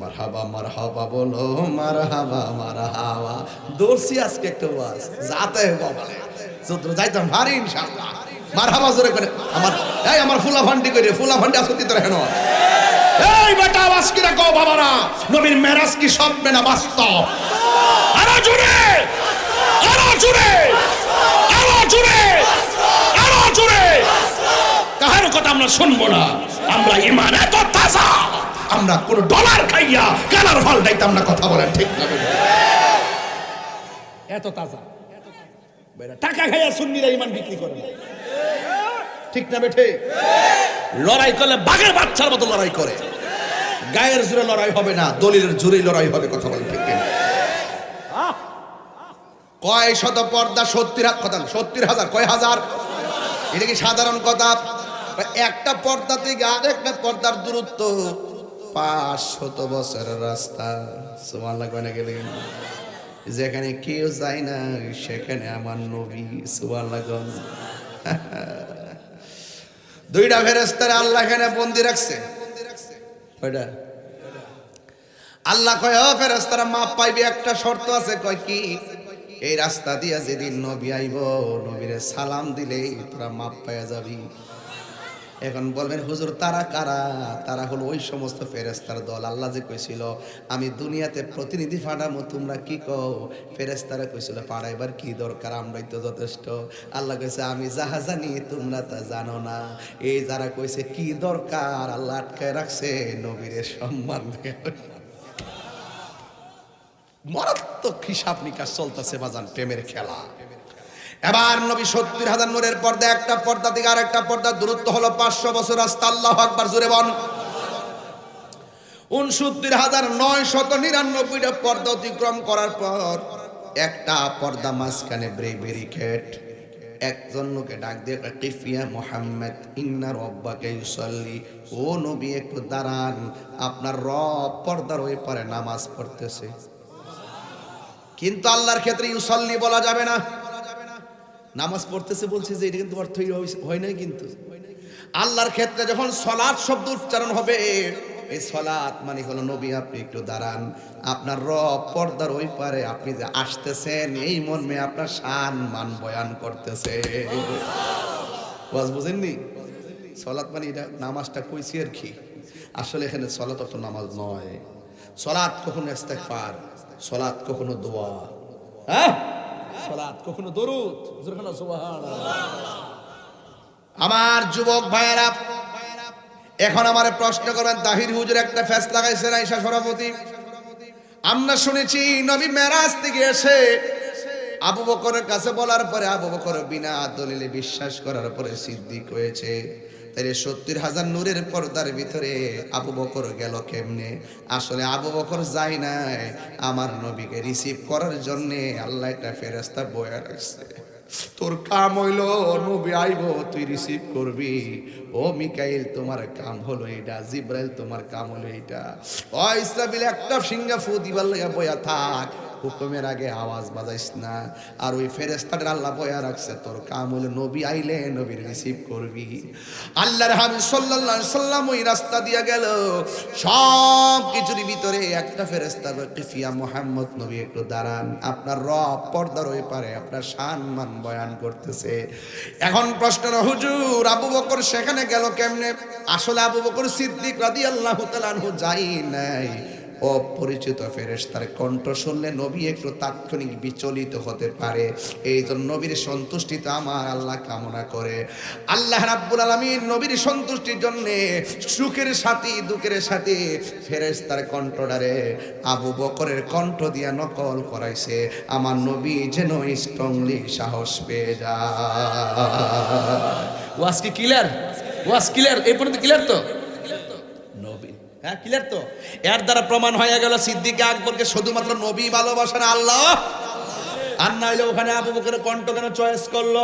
মারহাবা মারহাবা বলো, মারহাবা মারহাবা। দৌড়ছি আজকে একটু ওয়াজ যাতে বলে যত যাইতাম ভারী ইনশাআল্লাহ। মারহাবা জোরে করে আমার ফুলা ভান্ডি করে, ফুলা ভান্ডি আসতে তো হেন। এই বেটা আওয়াজ কি রাখো বাবারা, নবীর মেরাজ কি স্বপ্ন না বাস্তব? আরো জোরে, আরো জোরে, আরো জোরে, আরো জোরে। কাহার কথা আমরা শুনবো না, আমরা ঈমান এত তাজা, আমরা কোন ডলার খাইয়া কালার ফল দাইতাম না। কথা বলেন ঠিক না? এত তাজা বেটা টাকা খাইয়া সুন্নিরা ঈমান বিক্রি করে না, ঠিক না বেঠে? লড়াই করলে বাঘের বাচ্চার মতো লড়াই করে, গায়ের জোরে লড়াই হবে না, দলিলের জোরে লড়াই হবে। কথা বলেন ঠিক না? কয় শত পর্দা? 70,000 কয় হাজার? এটা কি সাধারণ কথা? একটা পর্দা থেকে আরেকটা পর্দার দূরত্ব 500 বছরের রাস্তা। সুবহানাল্লাহ কয় না গেলেন? যেখানে কেউ যায় না সেখানে আমার নবী। সুবহানাল্লাহ। দুইটা ফেরেশতারে আল্লাহ এখানে বন্দি রাখছে। কয়টা? আল্লাহ কয় ও ফেরেশতারা মাপ পাইবে, একটা শর্ত আছে। কয় কি? এই রাস্তা দিয়া যেদিন নবী আইব, নবীরে সালাম দিলেই তোরা মাপ পাইয়া যাবি। এখন বলবেন হুজুর তারা কারা? তারা হলো ওই সমস্ত ফেরেশতার দল। আল্লাহ যে কইছিল আমি দুনিয়াতে প্রতিনিধি পাঠাবো, তোমরা কি কও? ফেরেশতারা কইছিল পাঠাইবার কি দরকার, আমরাই তো যথেষ্ট। আল্লাহ কইছে আমি যাহা জানি তোমরা তা জানো না। এই যারা কইছে কি দরকার, আল্লাহ আটকায় রাখছে নবীরে সম্মান দিয়ে। মারাত্মক হিসাব নিকাশ চলতেছে বাজান, প্রেমের খেলা। এবার নবী 70,000 নূরের পর্দা, একটা পর্দা থেকে আর একটা পর্দার দূরত্ব হলো 500 বছর রাস্তা। আল্লাহু আকবার জোরে বল। 69,999টা পর্দা অতিক্রম করার পর একটা পর্দা মাঝখানে ব্যারিকেড। একজন লোকে ডাক দিয়ে কিফিয়া মুহাম্মদ ইন্না রাব্বাকা ইউসাল্লি, ও নবী একটু দাঁড়ান, আপনার রব পর্দার ওই পারে নামাজ পড়তেছে। কিন্তু আল্লাহর ক্ষেত্রে ইউসাল্লি বলা যাবে না, নামাজ পড়তেছে বলছে যে এটা কিন্তু অর্থ হয় না। কিন্তু আল্লাহর ক্ষেত্রে যখন সালাত শব্দ উচ্চারণ হবে, এই সালাত মানে হলো নবী আপনি একটু দাঁড়ান, আপনার রব পর্দার ওই পারে, আপনি যে আসতেছেন এই মর্মে আপনার শান মান বয়ান করতেছে। ওয়াজ বুঝেননি? সালাত মানে এটা নামাজটা কইছি আর কি, আসলে এখানে সালাত অত নামাজ নয়। সালাত কখনো ইস্তেগফার, সালাত কখনো দোয়া, হ্যাঁ সালাত কখনো দরুদ। সুবহানাল্লাহ। আমার যুবক ভাইয়েরা, এখন আমারে প্রশ্ন করবেন তাহির হুজুর একটা ফেস লাগাইছেন আয়েশা সভাপতি। আমরা শুনেছি নবী মেরাজ থেকে এসে আবু বকরের কাছে বলার পরে আবু বকর বিনা দলিলে বিশ্বাস করার পরে সিদ্দিক হয়েছে। তাই 70,000 নূরের পর্দার ভিতরে আবু বকর গেল কেমনে? আসলে আবু বকর যায় নাই, আমার নবীকে রিসিভ করার জন্য আল্লাহ একটা ফেরেশতা বয়া রাখছে। তোর কাম হইল নবী আইব, তুই রিসিভ করবি। ও মিকাইল তোমার কাম হলো এটা, জিব্রাইল তোমার কাম হলো এটা। ও ইসরাফিল একটা সিংহা ফু দিবার লাগা বয়া থাক, হুকুমের আগে আওয়াজ বাজাইস না। আর ওই ফেরেশতাদের আল্লাহ বয়া রাখছে, তোর কাম হলো নবী আইলে নবীর রিসিভ করবি। আল্লাহর হাবিব সাল্লাল্লাহু আলাইহি সাল্লাম ওই রাস্তা দিয়া গেল, সব কিছুর ভিতরে একটা ফেরেশতা বলে, ফিয়া মুহাম্মদ নবী একটু দাঁড়ান, আপনার রব পর্দার ওই পারে আপনার সম্মান বয়ান করতেছে। এখন প্রশ্ন, হুজুর আবু বকর সেখানে গেল কেমনে? আসলে আবু বকর সিদ্দিক রাদিয়াল্লাহু তাআলা আনহু যাই নাই। অপরিচিত ফেরেশতার কণ্ঠ শুনলে নবী একটু তাৎক্ষণিক বিচলিত হতে পারে, এই জন্য নবীর সন্তুষ্টিতে আমার আল্লাহ কামনা করে। আল্লাহ রাব্বুল আলামিন নবীর সন্তুষ্টির জন্য সুখের সাথে দুঃখের সাথে ফেরেশতার কণ্ঠটারে আবু বকরের কণ্ঠ দিয়া নকল করাইছে, আমার নবী যেন স্ট্রংলি সাহস পেয়ে যায়। ওয়াজ কি ক্লিয়ার? ওয়াজ ক্লিয়ার? এই পর্যন্ত ক্লিয়ার তো? নবী, হ্যাঁ ক্লিয়ার তো? এর দ্বারা প্রমাণ হয়ে গেল সিদ্দিক আকবরকে শুধুমাত্র নবী ভালোবাসেন আল্লাহ, আর না হইলে ওখানে আবু বকরের কণ্ঠ কেন চয়েস করলো?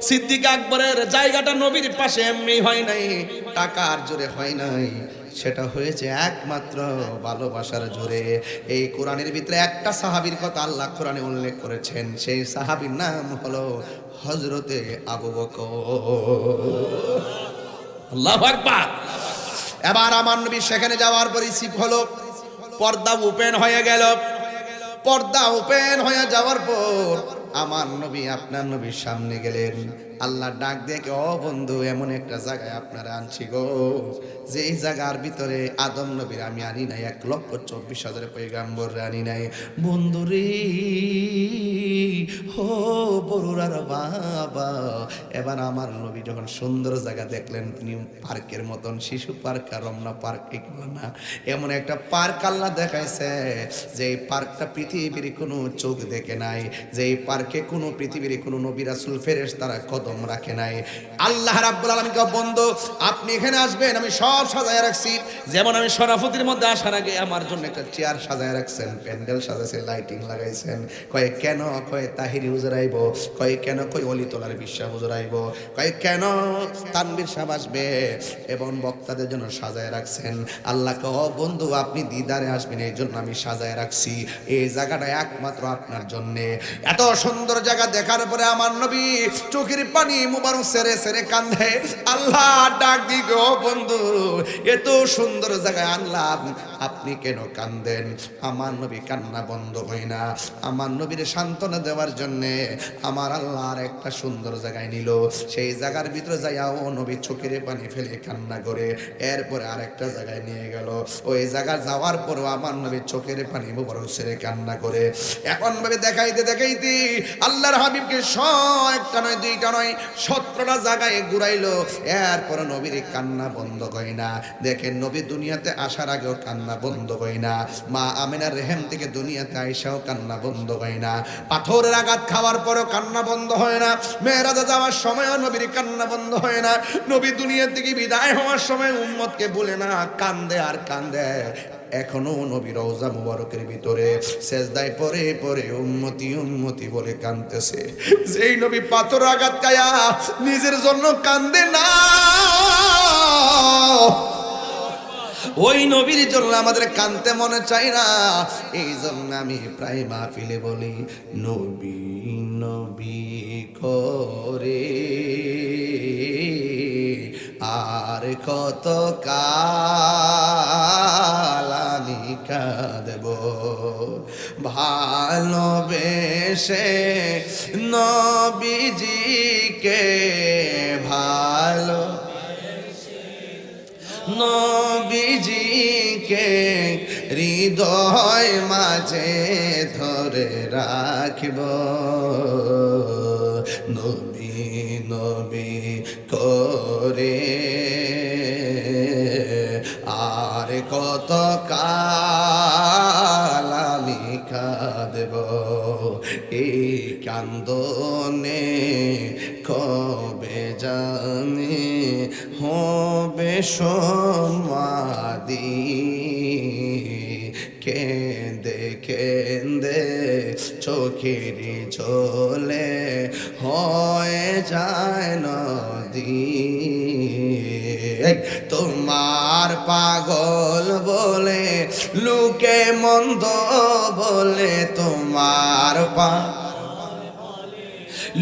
সিদ্দিক আকবরের জায়গাটা নবীর পাশে এমনি হয় নাই, টাকার জোরে হয় নাই, সেটা হয়েছে একমাত্র ভালোবাসার জোরে। এই কোরআনের ভিতরে একটা সাহাবীর কথা আল্লাহ কোরআনে উল্লেখ করেছেন, সেই সাহাবীর নাম হলো হযরতে আবু বকর। আল্লাহু আকবার। এবার আমার নবী সেখানে যাওয়ার পর রিসিভ হলো, পর্দা ওপেন হয়ে গেল। পর্দা ওপেন হয়ে যাওয়ার পর আমার নবী আপনার নবীর সামনে গেলেন। আল্লাহ ডাক দেখে, ও বন্ধু, এমন একটা জায়গায় আপনারা আনছি গো, যেই জায়গার ভিতরে আদম নবীর আমি আনি নাই, 1,24,000 পয়গাম্বর আনি নাই। বন্ধু রে, হো বড়ুরার বাবা। এবার আমার নবী যখন সুন্দর জায়গা দেখলেন, নিউ পার্কের মতন, শিশু পার্ক আর রমনা পার্ক এগুলো না, এমন একটা পার্ক আল্লাহ দেখাইছে, যে পার্কটা পৃথিবীর কোনো চোখ দেখে নাই, যে পার্কে কোনো পৃথিবীর কোনো নবী রাসূল ফেরেশতারা কদম রাখে নাই। আল্লাহ রাব্বুল আলামিন কে, বন্ধু আপনি এখানে আসবেন, আমি সব সাজায় রাখছি। যেমন আমি শরাফতির মধ্যে আসার আগে আমার জন্য একটা চেয়ার সাজায় রাখছেন, প্যান্ডেল সাজাইছেন, লাইটিং লাগাইছেন। কয়ে কেন? কয়ে তাহিরি হুজুর আইব। কয়ে কেন? কই অলিতলার বিশ্বাস হুজুর আইব। কয়ে কেন? তানবীর সাহেব আসবে, এবং বক্তাদের জন্য সাজায় রাখছেন। আল্লাহ কে, ও বন্ধু আপনি দিদারে আসবেন, এই জন্য আমি সাজায় রাখছি, এই জায়গাটা একমাত্র আপনার জন্য। এত সুন্দর জায়গা দেখার পরে আমার নবী চোখের পানি মুবারক সেরে সেরে কান্দে। আল্লাহ ডাক দিগো, ও বন্ধু এত সুন্দর জায়গায় আনলাম, আপনি কেন কান্দেন? আমার নবী কান্না বন্ধ হয় না। আমার নবীর সান্ত্বনা দেওয়ার জন্য আমার আল্লাহ আর একটা সুন্দর জায়গায় নিল। সেই জায়গার ভিতরে যাইয়া ও নবী চোখের পানি ফেলে কান্না করে, এরপরে আরেকটা জায়গায় নিয়ে গেল। ওই জায়গা যাওয়ার পরও আমার নবী চোখের পানি মুবারক সেরে কান্না করে। এখন ভাবে দেখাইতে দেখাইতে আল্লাহর হাবিবকে একটা নয়, দুইটা নয়, 17টা জায়গায় ঘুরাইলো। এরপর নবীর কান্না বন্ধ হয় না। দেখেন, নবী দুনিয়াতে আসার আগেও কান্না বন্ধ হয় না, মা আমিনার রেহেম থেকে দুনিয়াতে আইসাও কান্না বন্ধ হয় না, পাথরের আঘাত খাওয়ার পরও কান্না বন্ধ হয় না, মেরাজে যাওয়ার সময়ও নবীর কান্না বন্ধ হয় না, নবী দুনিয়া থেকে বিদায় হওয়ার সময় উম্মতকে বলে না, কান্দে আর কান্দে। এখনো নবী রওজা মুবারকের ভিতরে সেজদায় পড়ে পড়ে উম্মতি উম্মতি বলে কাঁদতেছে। যেই নবী পাথর আঘাত খায়া নিজের জন্য কান্দে না, ওই নবীর জন্য আমাদের কাঁদতে মনে চাই না। এই জন্য আমি প্রায় মাহফিলে বলি, নবী নবী করে আর কত কাল আমি কাঁদব, ভালোবেসে নবীজিকে, ভালো নবীজিকে হৃদয় মাঝে ধরে রাখব, নবী নবী করে আর কত কাল আমি কাঁদব। এই কান্দনে কবে জানি হবে সমাধি, কেঁদে কেঁদে চোখের ঝোলে হয়ে যায় নদী। তোমার তোমার পাগল বলে, লোকে মন্দ বলে তোমার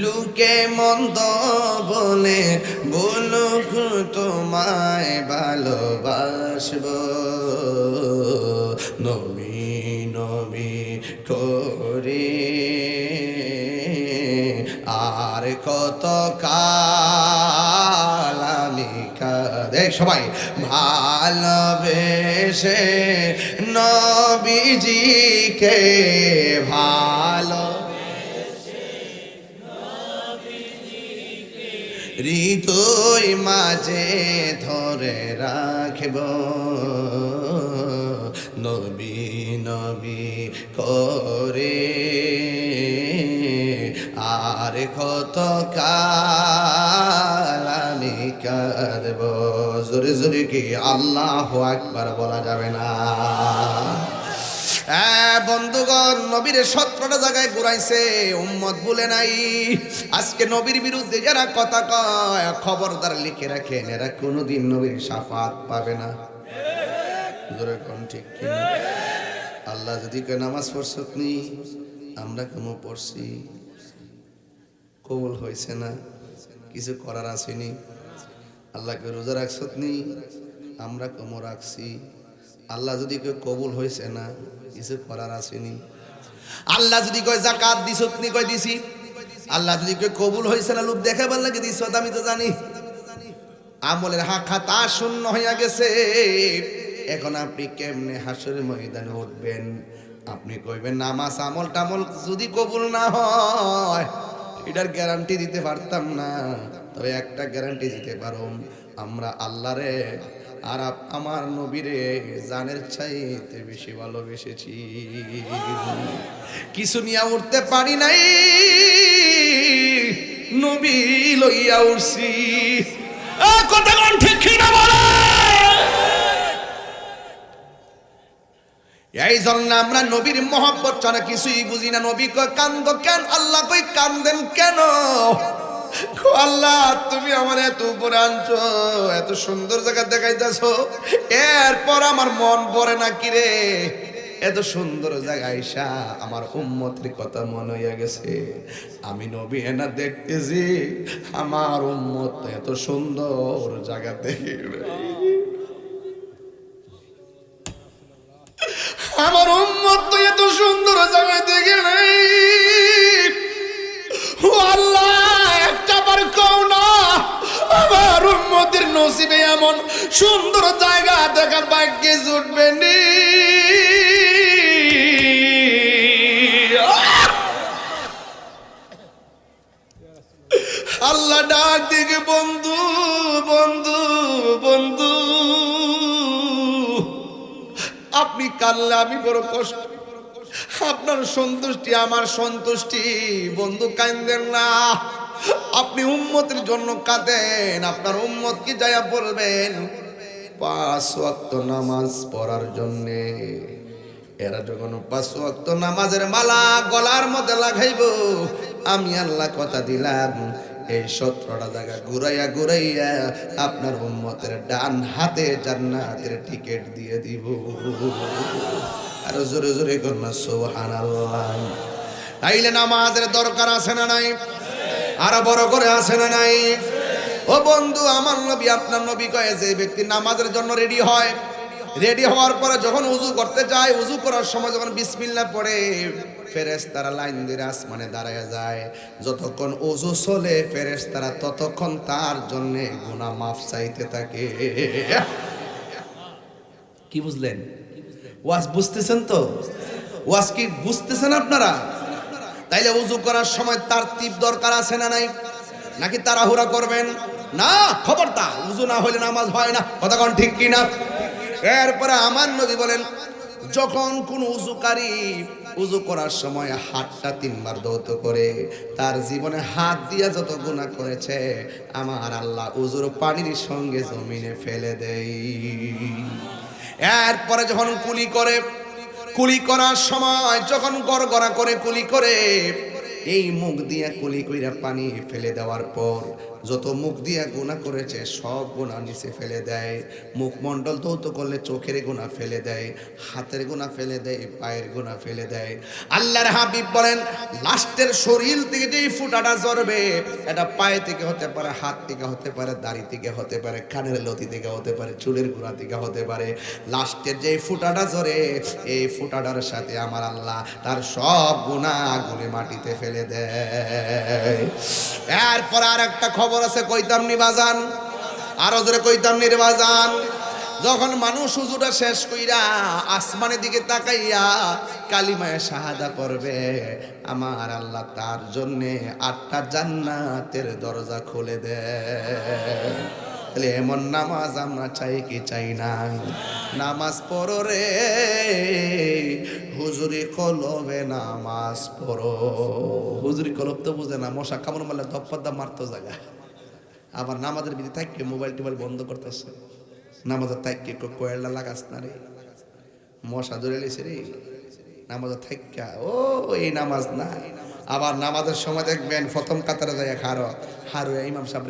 লোকে মন্দ বলে, বলুক তোমায় ভালোবাসব। নবী নবী করে আর কত কাল আমি দেখ সবাই ভালোবেসে নবীজিকে ভালো হৃদয় মাঝে ধরে রাখব। নবী নবী করে আর কত কাল আমি কাঁদব। জোরে জোরে কি আল্লাহু আকবার বলা যাবে না? বন্ধুগণ, নবীর 17টা জায়গায় ঘুরাইছে, উম্মত ভুলে নাই। আজকে নবীর বিরুদ্ধে যারা কথা কয়, খবরদার লিখে রাখেন, এরা কোনোদিন নবীর শাফাত পাবে না। জোরে কোন ঠিক কিনা? আল্লাহ যদি কয় নামাজ পড়ছত নি, আমরা কেন পড়ছি, কবুল হয়েছে না, কিছু করার আসেনি। আল্লাহকে রোজা রাখছত নি, আমরা কম রাখছি। আল্লাহ যদি কয় কবুল হয়েছে না, কিছু করার আসেনি। আল্লাহ যদি কয় যাকাত দিছত নি, কয় দিছি। আল্লাহ যদি কয় কবুল হয়েছে না, লোক দেখাবার লাগে দিছ, আমি তো জানি। আমলের খাতা শূন্য হইয়া গেছে। এখন আপনি কেমনে হাসরের ময়দানে উঠবেন? আপনি কইবেন নামাজ আমল টামল যদি কবুল না হয়, এটার গ্যারান্টি দিতে পারতাম না। তবে একটা গ্যারান্টি দিতে পারো, আমরা আল্লাহরে আর আমার নবীরে জানের চাইতে বেশি ভালোবেসেছি। কিছু নিয়ে উঠতে পারি নাই, নবী লইয়া উঠছি। কথা কোন ঠিক না বলে? এই জন্য আমরা নবীর মহব্বত ছাড়া কিছুই বুঝি না। নবী কয় কান্দ কেন, আল্লাহ কই কান্দেন কেন? আল্লাহ তুমি আমার এত উপরে আনছো, এত সুন্দর জায়গা দেখাইতেছো, এরপর আমার মন পড়ে না কিরে? এত সুন্দর জায়গা আইসা আমার উম্মতের কথা মনে হইয়া গেছে। আমি নবী এনা দেখতেছি, আমার উম্মত এত সুন্দর জায়গা দেখে, আমার উম্মত তো এত সুন্দর জায়গায় দেখে নাই। ও আল্লাহ, একটা বার কও না আমার উম্মতের নসিবে এমন সুন্দর জায়গা দেখার ভাগ্যে জুটবে নি। আল্লাহ ডাক দিকে, বন্ধু বন্ধু বন্ধু, আপনি কাঁদলে আমি বড় কষ্ট, আপনার সন্তুষ্টি আমার সন্তুষ্টি। বন্ধু কাঁদেন না, আপনি উম্মতের জন্য কাঁদেন। আপনার উম্মত কি যায়া বলবেন 5 ওয়াক্ত নামাজ পড়ার জন্যে। এরা যখন 5 ওয়াক্ত নামাজের মালা গলার মধ্যে লাগাইব, আমি আল্লাহ কথা দিলাম, এই 17টা জায়গা ঘুরাইয়া ঘুরাইয়া আপনার উম্মতের ডান হাতে জান্নাতের টিকিট দিয়ে দিব। আর জোরে জোরে করনা সুবহানাল্লাহ। তাইলে নামাজের দরকার আছে না নাই? আরো বড় করে আছে না নাই? ও বন্ধু, আমার নবী আপনার নবী কয়ে যে ব্যক্তি নামাজের জন্য রেডি হয়, রেডি হওয়ার পরে যখন উযু করতে যায়, উযু করার সময় যখন বিসমিল্লাহ পড়ে, ফেরেশতারা লাইন দিয়ে আসমানে দাঁড়ায় যায়। যতক্ষণ উযু চলে, ফেরেশতারা ততক্ষণ তার জন্য গুনাহ মাফ চাইতে থাকে। কি বুঝলেন? ওয়াজ বুঝতেছেন তো? ওয়াজ কি বুঝতেছেন আপনারা? তাইলে উযু করার সময় তারতিব দরকার আছে না নাই? নাকি তাড়াহুড়া করবেন? না, খবরদার, উযু না হলে নামাজ হয় না। কথা কোন ঠিক কি না? এরপরে আমার নবী বলেন, যখন কোন উযুকারী উযু করার সময় হাতটা 3 বার ধৌত করে, তার জীবনে হাত দিয়া যত গুনাহ করেছে আমার আল্লাহ উযুর পানির সঙ্গে জমিনে ফেলে দেয়। এরপরে যখন কুলি করে, কুলি করার সময় যখন গড়গড়া করে কুলি করে, এই মুখ দিয়া কুলি কইরা পানি ফেলে দেওয়ার পর যত মুখ দিয়ে গুনাহ করেছে সব গুনাহ নিচে ফেলে দেয়। মুখমণ্ডল ধৌত করলে চোখের গুনাহ ফেলে দেয়, হাতের গুনাহ ফেলে দেয়, পায়ের গুনাহ ফেলে দেয়। আল্লাহর হাবিব বলেন লাস্টের শরীর থেকে যেই ফুটাটা ঝরবে, এটা পায়ে থেকে হতে পারে, হাত থেকে হতে পারে, দাড়ি থেকে হতে পারে, কানের লতি থেকে হতে পারে, চুলের গোড়া থেকে হতে পারে। লাস্টের যেই ফুটাটা ঝরে, এই ফুটাটার সাথে আমার আল্লাহ তার সব গুনাহগুলি মাটিতে ফেলে দেয়। এরপর আর একটা খবর আছে, কইতাম নি বাজান, আরো জোরে কইতাম নি রে বাজান। যখন মানুষ উজুটা শেষ কইরা আসমানের দিকে তাকাইয়া কালিমায়ে শাহাদা পড়বে, আমার আল্লাহ তার জন্যে 8টা জান্নাতের দরজা খুলে দেয়। তাহলে এমন নামাজ আমরা চাই কি চাই না? নামাজ পড়ো রে হুজুরি কলবে, নামাজ পড়ো। হুজুরি কলব তো বুঝে না, মশা কামড় মারলে ধপ্পাদ্দা মারতো জায়গা। আবার নামাজের বিধি থাকে মোবাইল টোবাইল বন্ধ করতেছে, নামাজের থাকে কয়েলটা লাগাস না রে, মশা ধরে লেছে রে নামাজের থাকা। ও এই নামাজ না। আবার নামাজের সময় দেখবেন প্রথম কাতারে যায় হারো ইমাম সাহেব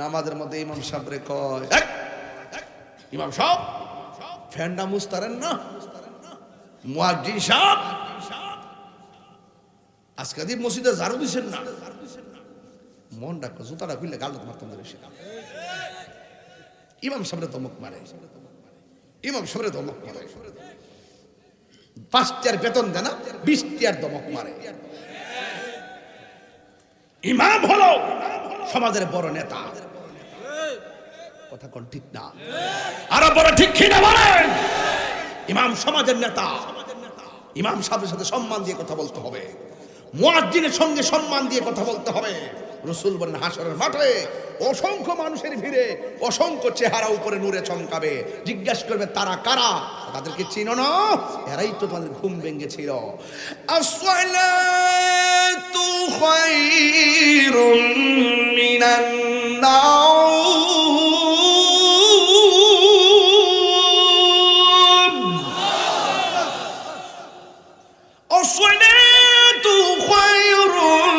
নামাজের মধ্যে ইমাম সাহেবরে কয়, ইমাম সাহেব ফ্যানটা মুস্তারেন না, মুয়াজ্জিন সাহেব আজকে দিয়ে মসজিদে ঝাড়ু দিছেন না। মন ডাকো জুতাটা খুললে গালটা মারতাম ধরে। ইমাম সাহেবরে ধমক মারে, ইমাম সাহেবরে ধমক মারে। 5 টাকার বেতন দেয় না, 20 টাকার ধমক মারে। ইমাম হলো সমাজের বড় নেতা, কথা কোন ঠিক না? আরো বড় ঠিক কিনা বলেন? ইমাম সমাজের নেতা, ইমাম সাহেবের সাথে সম্মান দিয়ে কথা বলতে হবে, মুয়াজ্জিনের সঙ্গে সম্মান দিয়ে কথা বলতে হবে। রাসূল বলেন হাসরের মাঠে অসংখ্য মানুষের ভিড়ে অসংখ্য চেহারা উপরে নূরে চমকাবে। জিজ্ঞাসা করবে তারা কারা? তাদেরকে চিনো না? এরাই তো তোমাদের ঘুম ভেঙেছিল। আসসালাতু খায়রুম মিনান নাওম, আসসালাতু খায়রুম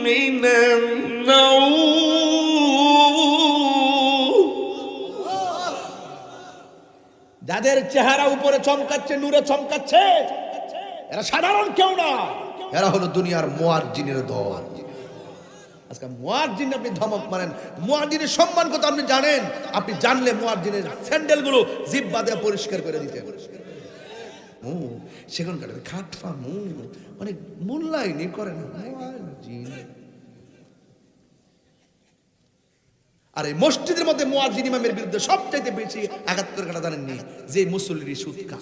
মিনান নাওম। যাদের চেহারা উপরে চমকাচ্ছে, নূরে চমকাচ্ছে, এরা সাধারণ কেউ না, এরা হলো দুনিয়ার মুয়াজ্জিনের দল। আজকে মুয়াজ্জিন আপনি ধমক মারেন, মুয়াজ্জিনের সম্মান কত আপনি জানেন? আপনি জানলে মুয়াজ্জিনের স্যান্ডেলগুলো জিহ্বা দিয়ে পরিষ্কার করে দিতে। সেখানকার খাটফা অনেক মূল্যায়নই করে না মুয়াজ্জিন। আর এই মসজিদের মধ্যে মুয়াজ্জিন ইমামের বিরুদ্ধে সবচাইতে বেশি আঘাত করে কাটা জানেননি? যে মুসল্লির সুদ খা।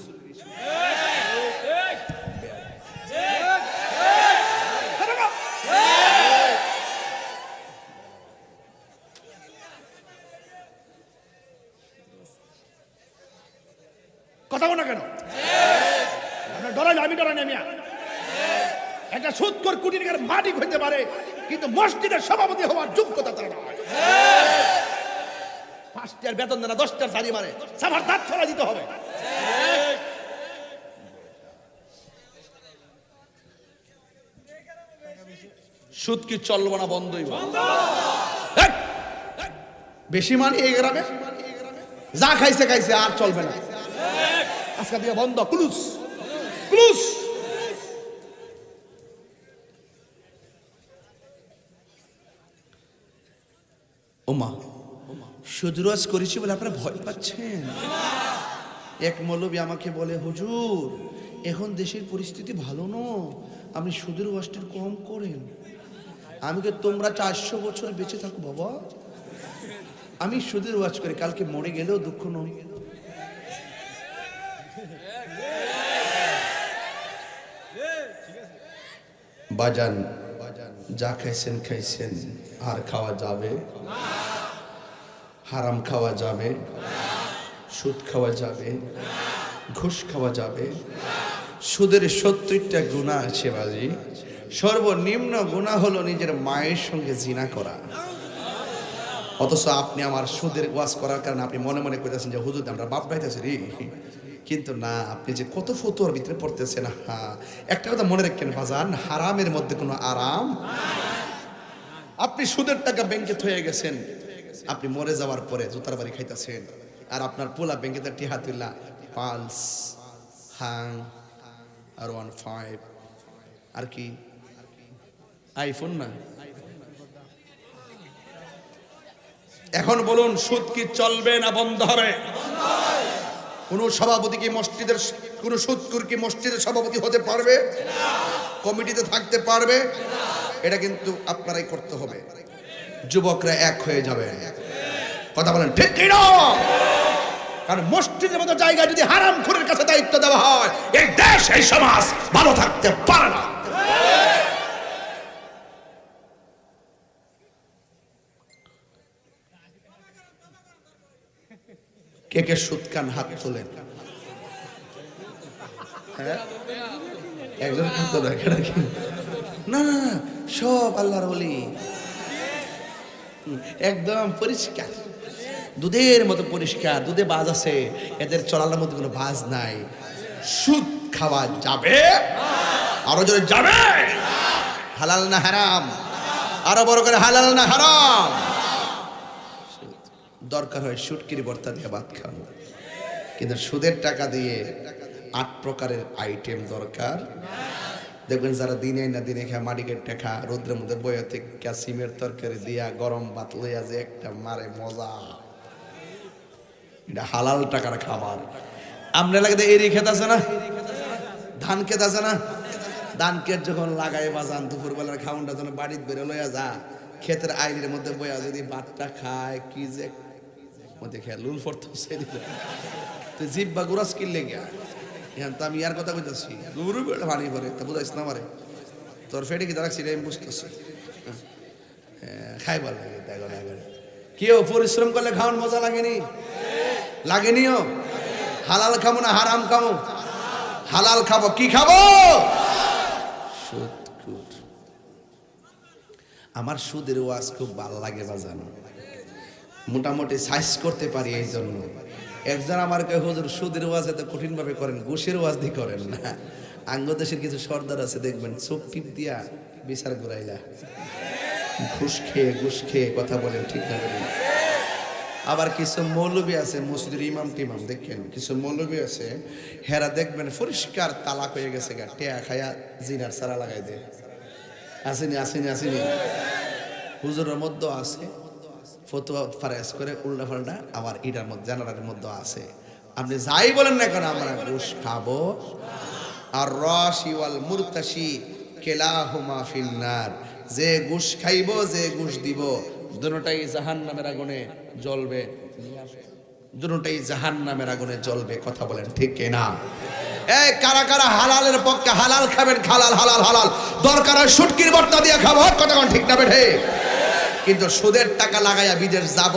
কথা বলো না কেন? ডরাই আমি ডরাই না মিয়া। একটা সুদখোর কুটির মালিক হইতে পারে, কিন্তু মসজিদের সভাপতি হওয়ার যোগ্যতা তার নয়। 5 টাকার বেতন দেয় না, 10 টাকার সারি মারে, সাভার দাঁত ছড়া দিতে হবে। সুদ কি চলবো না, বন্ধই বেশি মানে এই গ্রামে যা খাইছে খাইছে, আর চলবে না। আজকে দিয়ে বন্ধ, ক্লুজ ক্লুজ। ওমা সুদরজ করেছি বলে আপনারা ভয় পাচ্ছেন? এক মৌলবী আমাকে বলে, হুজুর এখন দেশের পরিস্থিতি ভালো না, আপনি সুদের ওয়াজটা কম করেন। আমি কে তোমরা 400 বছর বেঁচে থাকো বাবা, আমি সুদের ওয়াজ করি, কালকে মরে গেলেও দুঃখ নয়। বাজান যা খাইছেন খাইছেন, আর খাওয়া যাবে? হারাম খাওয়া যাবে? সুদ খাওয়া যাবে? ঘুষ খাওয়া যাবে? সুদের 70টা গুনাহ আছে বাজি। সর্বনিম্ন গুনাহ হলো নিজের মায়ের সঙ্গে জিনা করা। অথচ আপনি আমার সুদের ওয়াজ করার কারণে আপনি মনে মনে কইতেছেন যে হুজুর আমরা বাপ পাইতেছি রে, কিন্তু না, আপনি যে কত ফতুয়ার ভিতরে পড়তেছেন। হ্যাঁ, একটা কথা মনে রাখেন বাজান, হারামের মধ্যে কোনো আরাম। আপনি সুদের টাকা ব্যাংকে থয়ে গেছেন, আপনি মরে যাওয়ার পরে জুতার বাড়ি খাইতেছেন, আর আপনার পোলা ব্যাংকে তার টিহা তুললা পালস হাং আর 15 আর কি আইফোন না। এখন বলুন, সুদ কি চলবে না বন্ধ হবে? কোন সভাপতি কি মসজিদের, কোন সুদকুর কি মসজিদের সভাপতি হতে পারবে? কমিটিতে থাকতে পারবে? এটা কিন্তু আপনারাই করতে হবে। যুবকরা এক হয়ে যাবে, কথা বলেন ঠিক কি না? কারণ মসজিদের মতো জায়গায় যদি হারামখোরের কাছে দায়িত্ব দেওয়া হয়, এই দেশ এই সমাজ ভালো থাকতে পারে না। কে কে সুদ খান হাত তোলেন। হ্যাঁ, একজন তো দেখে রাখি। না না না, সব আল্লাহর ওলি, একদম পরিষ্কার, দুধের মতো পরিষ্কার। দুধে বাজ আছে, এদের চলার মধ্যে কোনো বাজ নাই। সুদ খাওয়া যাবে, আরো জোরে যাবে। হালাল না হারাম? আরো বড় করে, হালাল না হারাম? দরকার হয় শুটকির ভর্তা দিয়ে ভাত খাবো, কিন্তু সুদের টাকা দিয়ে 8 প্রকারের আইটেম দরকার। দেখবেন যারা দিনে না দিনে খায়, মাটিকের টাকা রোদ্রের মধ্যে বয়ে থেকে সিমের তরকারি দিয়া গরম ভাত লইয়া যে একটা মারে মজা, এটা হালাল টাকার খাবার। আমরা এলাকাতে এরি ক্ষেত আছে না, ধান ক্ষেত আছে না, ধান ক্ষেত যখন লাগাই বাজান দুপুরবেলার খাউনটা যখন বাড়িতে বেরো লইয়া যা, ক্ষেতের আইলের মধ্যে বইয়া যদি ভাতটা খায়, কি যে মধ্যে খেয়ে লুল ফর্ত তুই জিপ বা গুরাস কিনলে গিয়া। এখন তো আমি ইয়ার কথা কইতেছি, গুরু বেড়ে পানি করে তা বুঝাইস না মারে, তোর ফেটে কি দাঁড়াচ্ছি আমি বুঝতেছি। খাইবার লাগে দেখো না, কেউ পরিশ্রম করলে খাওয়ান মজা লাগেনি? লাগেনিও? হালাল খাবো না হারাম খাবো? হালাল খাবো। কি খাবো? সুদ। আমার সুদের ওয়াজ খুব ভালো লাগে বাজান, মোটামুটি সাইজ করতে পারি। এই জন্য একজন আমার কয়, হুজুর সুদের ওয়াজ এত কঠিন ভাবে করেন, ঘুষের ওয়াজ দিয়ে করেন না। আঙ্গ দেশের কিছু সর্দার আছে দেখবেন, চোখ টিপ দিয়া বিচার ঘুরাইলা, ঘুষ খেয়ে কথা বলেন, ঠিক না বলেন? আবার কিছু মৌলবী আছে, মসজিদের ইমাম টিমাম দেখেন, কিছু মৌলবী আছে, হেরা দেখবেন পরিষ্কার তালাক হয়ে গেছে গা, টেয়া খায়া জিনার সারা লাগাই দেয়। আসেনি আসেনি আসেনি, হুজুরের মধ্যে আছে, ফতোয়া ফারেজ করে উল্টা পাল্টা, আবার ইটার মধ্যে জানালার মধ্যে আছে। আপনি যাই বলেন না কেন, আমরা ঘুষ খাবো। আর রাশি ওয়াল মুরতাশি কেলাহুমা ফিল নার, যে ঘুষ খাইব, যে ঘুষ দিব, দুটোটাই জাহান্নামের আগুনে জ্বলবে, দুটোটাই জাহান্নামের আগুনে জ্বলবে। কথা বলেন ঠিক কিনা? এই কারা কারা হালালের পক্ষে? হালাল খাবেন, হালাল হালাল হালাল, দরকার হয় শুটকির ভর্তা দিয়ে খাবো, কথা কোন ঠিক না বেঠে? কিন্তু সুদের টাকা লাগাইয়া বিদেশ যাব,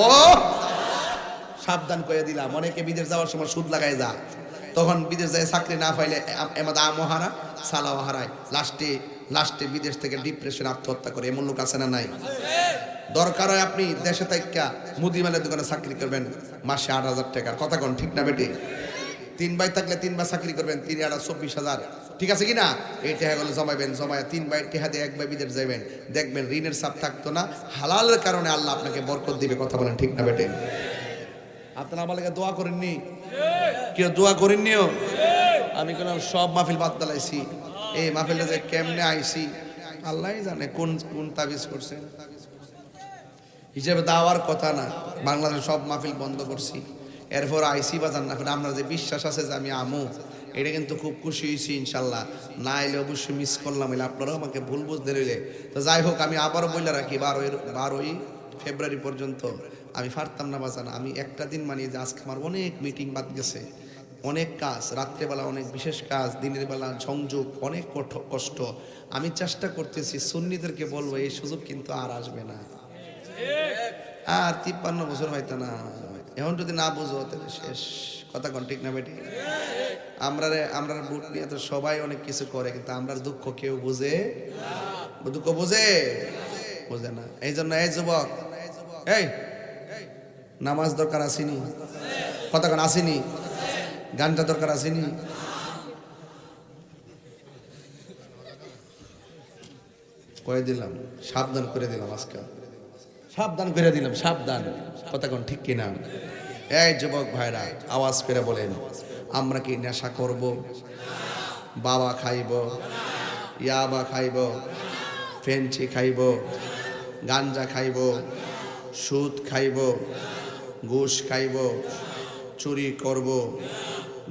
সাবধান করে দিলাম। অনেকে বিদেশ যাওয়ার সময় সুদ লাগাই যা, তখন বিদেশ যায় চাকরি না পাইলে এমন আমও হারা সালাও হারায়, লাস্টে বিদেশ থেকে ডিপ্রেশন, আত্মহত্যা করে। এমন লোক আছে না নাই? দরকার হয় আপনি দেশে থাইকা মুদিমালের দোকানে চাকরি করবেন, মাসে 8,000 টাকা, কথা কোন ঠিক না বেটে? 3 ভাই থাকলে 3 বার চাকরি করবেন, 3 8 24,000, ঠিক আছে কিনা? এই টাকাগুলো জমাইবেন, জমায় 3 ভাই টাকা দিয়ে 1 ভাই বিদেশ যাবেন, দেখবেন ঋণের চাপ থাকতো না। হালালের কারণে আল্লাহ আপনাকে বরকত দিবে, কথা বলেন ঠিক না বেটে? আপনারা আমার লাগে দোয়া করেননি? কেউ দোয়া করেননিও? আমি কোন সব মাহফিল বাদ দালাইছি, এই মাহফিলটা যে কেমনে আইছি আল্লাহই জানে, কোন কোন তাবিজ করছেন। হিসেবে দেওয়ার কথা না, বাংলাদেশ সব মাহফিল বন্ধ করছি, এরপর আইসি বা জান্নাত। আপনার যে বিশ্বাস আছে যে আমি আমু, এটা কিন্তু খুব খুশি হয়েছি ইনশাল্লাহ। না এলে অবশ্যই মিস করলাম, এলে আপনারাও আমাকে ভুল বুঝতে রইলে। তো যাই হোক, আমি আবারও বলে রাখি, 12ই ফেব্রুয়ারি পর্যন্ত আমি পারতাম না বাজান। আমি একটা দিন মানিয়ে যে আজকে আমার অনেক মিটিং বাদ গেছে, অনেক কাজ, রাত্রেবেলা অনেক বিশেষ কাজ, দিনের বেলা সংযোগ, অনেক কষ্ট। আমি চেষ্টা করতেছি সুন্নিদেরকে বলবো, এই সুযোগ কিন্তু আর আসবে না, আর 53 বছর হয়তো না। এখন যদি না বুঝো তাহলে শেষ, কথা কোন ঠিক না বেটি? আমরা বুট নিয়ে তো সবাই অনেক কিছু করে, কিন্তু আমরা দুঃখ কেউ বুঝে? দুঃখ বোঝে না। এই জন্য এই যুবক, এই নামাজ দরকার আসেনি? কথা কোন আসেনি? গাঞ্জা দরকার আসেনি? কয়ে দিলাম, সাবধান করে দিলাম, আজকে সাবধান করে দিলাম, সাবধান। কথা কোন ঠিক কিনা? এই যুবক ভাইরা আওয়াজ করে বলেন, আমরা কি নেশা করব? বাবা খাইব, ইয়াবা খাইব, ফেঞ্চি খাইব, গাঞ্জা খাইব, সুদ খাইব, ঘুষ খাইব, চুরি করব,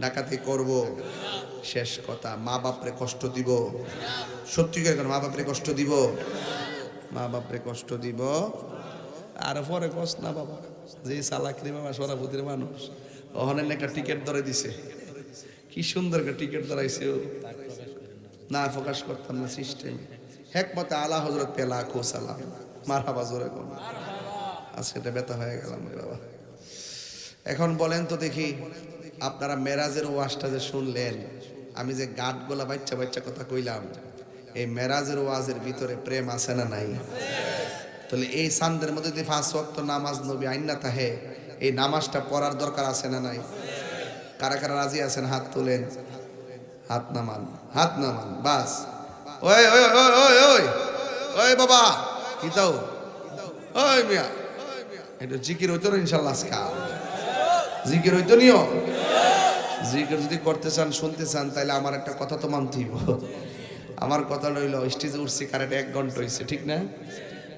ডাকাতি করব, শেষ কথা মা বাপরে কষ্ট দিব। সত্যি করে মা বাপরে কষ্ট দিব, মা বাপরে কষ্ট দিব। আর পরে কষ্ট না বাবা, যে চালাকরি বাবা সরাবতির মানুষ ওখানে একটা টিকিট ধরে দিছে, কি সুন্দর একটা টিকিট ধরাইছে, না প্রকাশ করতাম না সিস্টেম। হেকমতে আলা হজরত পেলা লাখো সালাম, মারহাবা জোরে কোন। আজকে এটা ব্যথা হয়ে গেলাম রে বাবা। এখন বলেন তো দেখি, আপনারা মেরাজের ওয়াজটা যে শুনলেন, আমি যে গাঁটগোলা বাচ্চা বাচ্চা কথা কইলাম, এই মেরাজের ওয়াজের ভিতরে প্রেম আছে না নাই? তাহলে এই সান্দের মধ্যে যদি 5 ওয়াক্ত নামাজ নবী আইনা তাহে, এই নামাজটা পড়ার দরকার আছে না নাই? কারা কারা রাজি আছেন হাত তুলেন, হাত নামান, হাত নামান, বাস। ওই ওই ওই ওই ওই ওই বাবা কি তাও, ওই মিয়া এটা জিকির হইতো না ইনশাল্লাহ, আজকে জিকির হইতো নিও। জিকির যদি করতে চান, শুনতে চান, তাহলে আমার একটা কথা তো মানতেই হবে। আমার কথা রইল, স্টেজে উঠছি কারেক্ট 1 ঘন্টা হয়েছে, ঠিক না?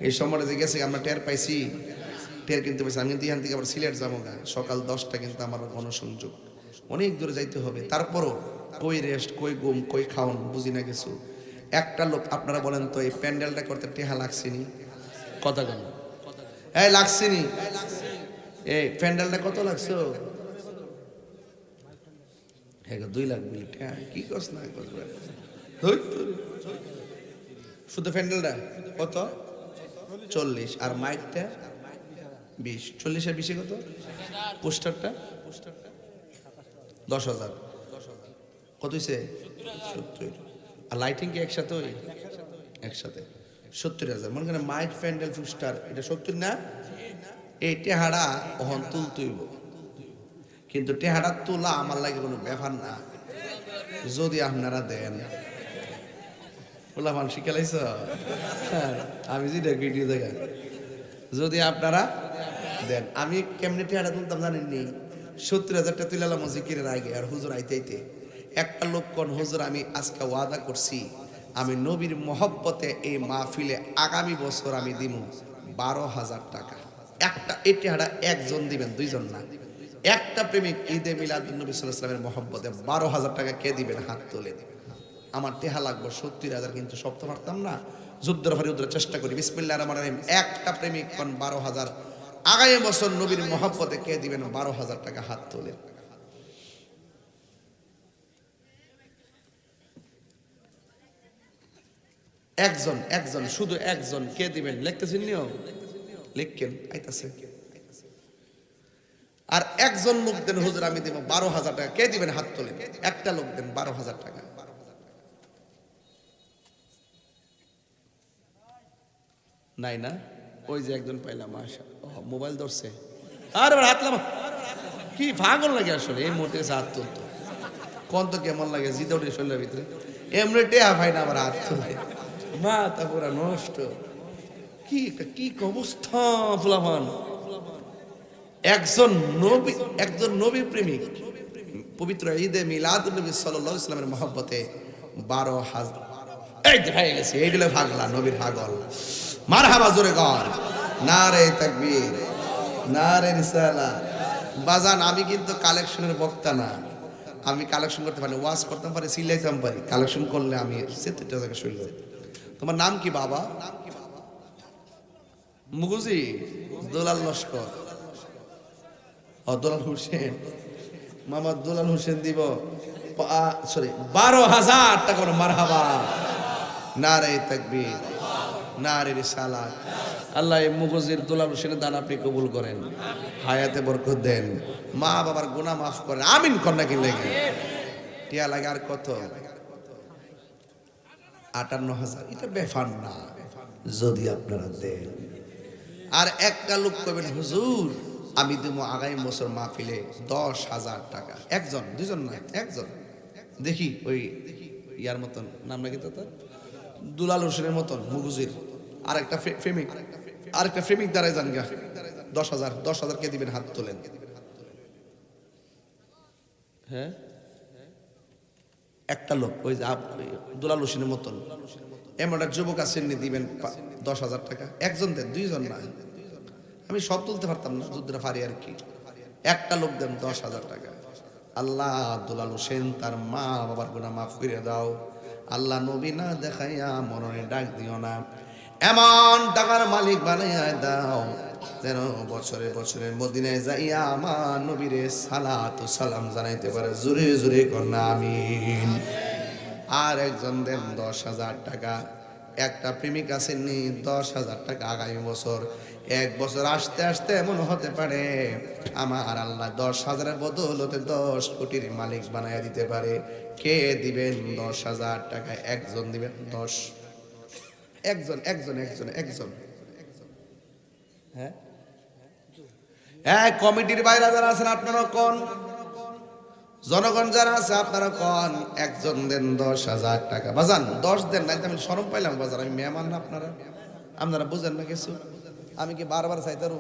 এই সময়টা যে গেছে আমরা টের পাইছি, টের কিন্তু পাইছি। আমি কিন্তু এখান থেকে আবার সিলেট যাবো গা, সকাল 10টা কিন্তু আমার গণসংযোগ, অনেক দূরে যাইতে হবে। তারপরও কই রেস্ট, কই ঘুম, কই খাওন, বুঝি না কিছু। একটা লোক, আপনারা বলেন তো, এই প্যান্ডেলটা করতে টেহা লাগছেনি? কথা কেন? এই লাগছেনি? এই প্যান্ডেলটা কত লাগছে? 2 লাখ বিল টেহা, কি কস না শুধু প্যান্ডেলটা কত? 40। আর মাইকটা 20। 40 আর 20 কত? পোস্টারটা 10,000। কত হয়েছে? 70। আর লাইটিং কি একসাথে? একসাথে 70,000। মনে করেন মাইক, প্যান্ডেল, পোস্টার, এটা 70 না? এই টেহাড়া ওহন তুলতেইব, কিন্তু টেহাড়া তোলা আমার লাগে কোনো ব্যাপার না, যদি আপনারা দেন। ওলা মান শিখালাইছ, আমি যেটা ভিডিও দেখা, যদি আপনারা দেন। আমি কেমনে টেহাড়া তুলতাম জানেননি? 70,000 টাকা তুলালাম জিকিরের আগে, আর হুজুর আইতে আইতে একটা লোক কোন, হুজুর আমি আজকে ওয়াদা করছি, আমি নবীর মহব্বতে এই মাহফিলে আগামী বছর আমি দিব 12,000 টাকা। একটা এই টেহাড়া একজন দিবেন, 2 জন না। একটা প্রেমিক ঈদে মিলাদুন নবী সাল্লাল্লাহু আলাইহি ওয়াসাল্লামের মহব্বতে 12,000 টাকা কে দিবেন? হাত তুলে দিবেন। আমার টেহা লাগবে 70,000, কিন্তু সব তো পারতাম না, যুদ্ধের ফারি উদ্ধার চেষ্টা করি। বিসমিল্লাহির রহমানির রহিম। একটা প্রেমিক কোন 12,000, আগামী বছর নবীর মহব্বতে কে দিবেন 12,000 টাকা? হাত তোলে। একজন, একজন, শুধু একজন, কে দিবেন? লিখতেছেন নিও, লিখেন, আইতাছে। আর একজন লোক দেন, হুজুর আমি দিব 12,000 টাকা, কে দিবেন? হাত তোলেন। একটা লোক দেন 12,000 টাকা। নাই না? ওই যে একজন পাইলাম, আশা মোবাইল ধরছে, আর হাত লামা, কি পাগল লাগে আসলে এই মুহূর্তে হাত তুলতো, কোন তো কেমন লাগে, জিতে উঠে শরীরের ভিতরে এমনি টেহা ভাই না, আবার হাত তুলে, মাথা পুরা নষ্ট। কি কি অবস্থা ফুলামান। একজন নবী, একজন নবী প্রেমিক পবিত্র ঈদে মিলাদুন নবী সাল্লাল্লাহু আলাইহি ওয়াসাল্লামের মহব্বতে 12,000। এই যে হয়ে গেছে, এইগুলো ভাগলা নবীর পাগল। মারহাবা জোরে গর, নারে তাকবীর, নারে রিসালাত। বাজান আমি কিন্তু কালেকশনের বক্তা না, আমি কালেকশন করতে পারি, ওয়াজ করতে পারি, সিলাইতাম পারি, কালেকশন করলে আমি 70টা জায়গা শুনল। তোমার নাম কি বাবা? মুগুজি দুলাল লস্কর, দুলাল হোসেন, মামা দুলাল হোসেন দিব সরি 12,000 টাকা। মারহাবা, নারে তাকবীর, নারে রিসালাত। আল্লাহ এই মুগুজির দুলাল হোসেনের দান আপনি কবুল করেন, হায়াতে বরকত দেন, মা বাবার গুনাহ মাফ করেন, আমিন কন্যা কি লাগে। টিয়া লাগে আর কত? 58,000। এটা বেফান না যদি আপনারা দেন। আর একটা লোক কবেন, হুজুর আমি দেবো আগামী বছর মাহফিলে 10,000 টাকা। একজন, দুজন না, একজন। দেখি ওই ইয়ার মতন নাম নাকি তো তার, দুলাল হোসেনের মতন মুগুজির আরেকটা প্রেমিক দ্বারাই যান গা। 10,000 কে দিবেন? হাত তোলেন। হ্যাঁ, একটা লোক ওই যে দুলাল হোসেনের মতন এমন একটা যুবক আছেন, দিবেন 10,000 টাকা। একজন দেন, দুইজন না। আমি সব তুলতে পারতাম না, যুদ্ধটা পারি আর কি। একটা লোক দেন 10,000 টাকা। আল্লাহ দুলাল হোসেন তার মা বাবার গুনাহ মাফ করে দাও। আল্লাহ নবী না দেখাইয়া মরণে ডাক দিও না, এমন টাকার মালিক বানাইয়া দাও যেন বছরে বছরে মদিনায় যাইয়া আমার নবীরে সালাত ও সালাম জানাইতে পারে। জোরে জোরে কন্যা আমিন। আর একজন দেন 10,000 টাকা। একটা প্রেমিক আসেননি, 10,000 টাকা। আগামী বছর, এক বছর আসতে আসতে এমন হতে পারে আমার আল্লাহ 10,000-এর বদৌলতে 10 কোটির মালিক বানায় দিতে পারে। কে দিবেন 10,000 টাকা? একজন দিবেন। 10, একজন একজন একজন একজন। হ্যাঁ হ্যাঁ, কমিটির বাইরে যারা আছেন আপনারা কোন, জনগণ যারা আছে আপনারা কোন, একজন দেন 10,000 টাকা। বাজান 10 দেন, নাই আমি শরম পাইলাম বাজার, আমি মেহমান না আপনারা বুঝেন না কিছু। আমি কি বারবার চাইতারু?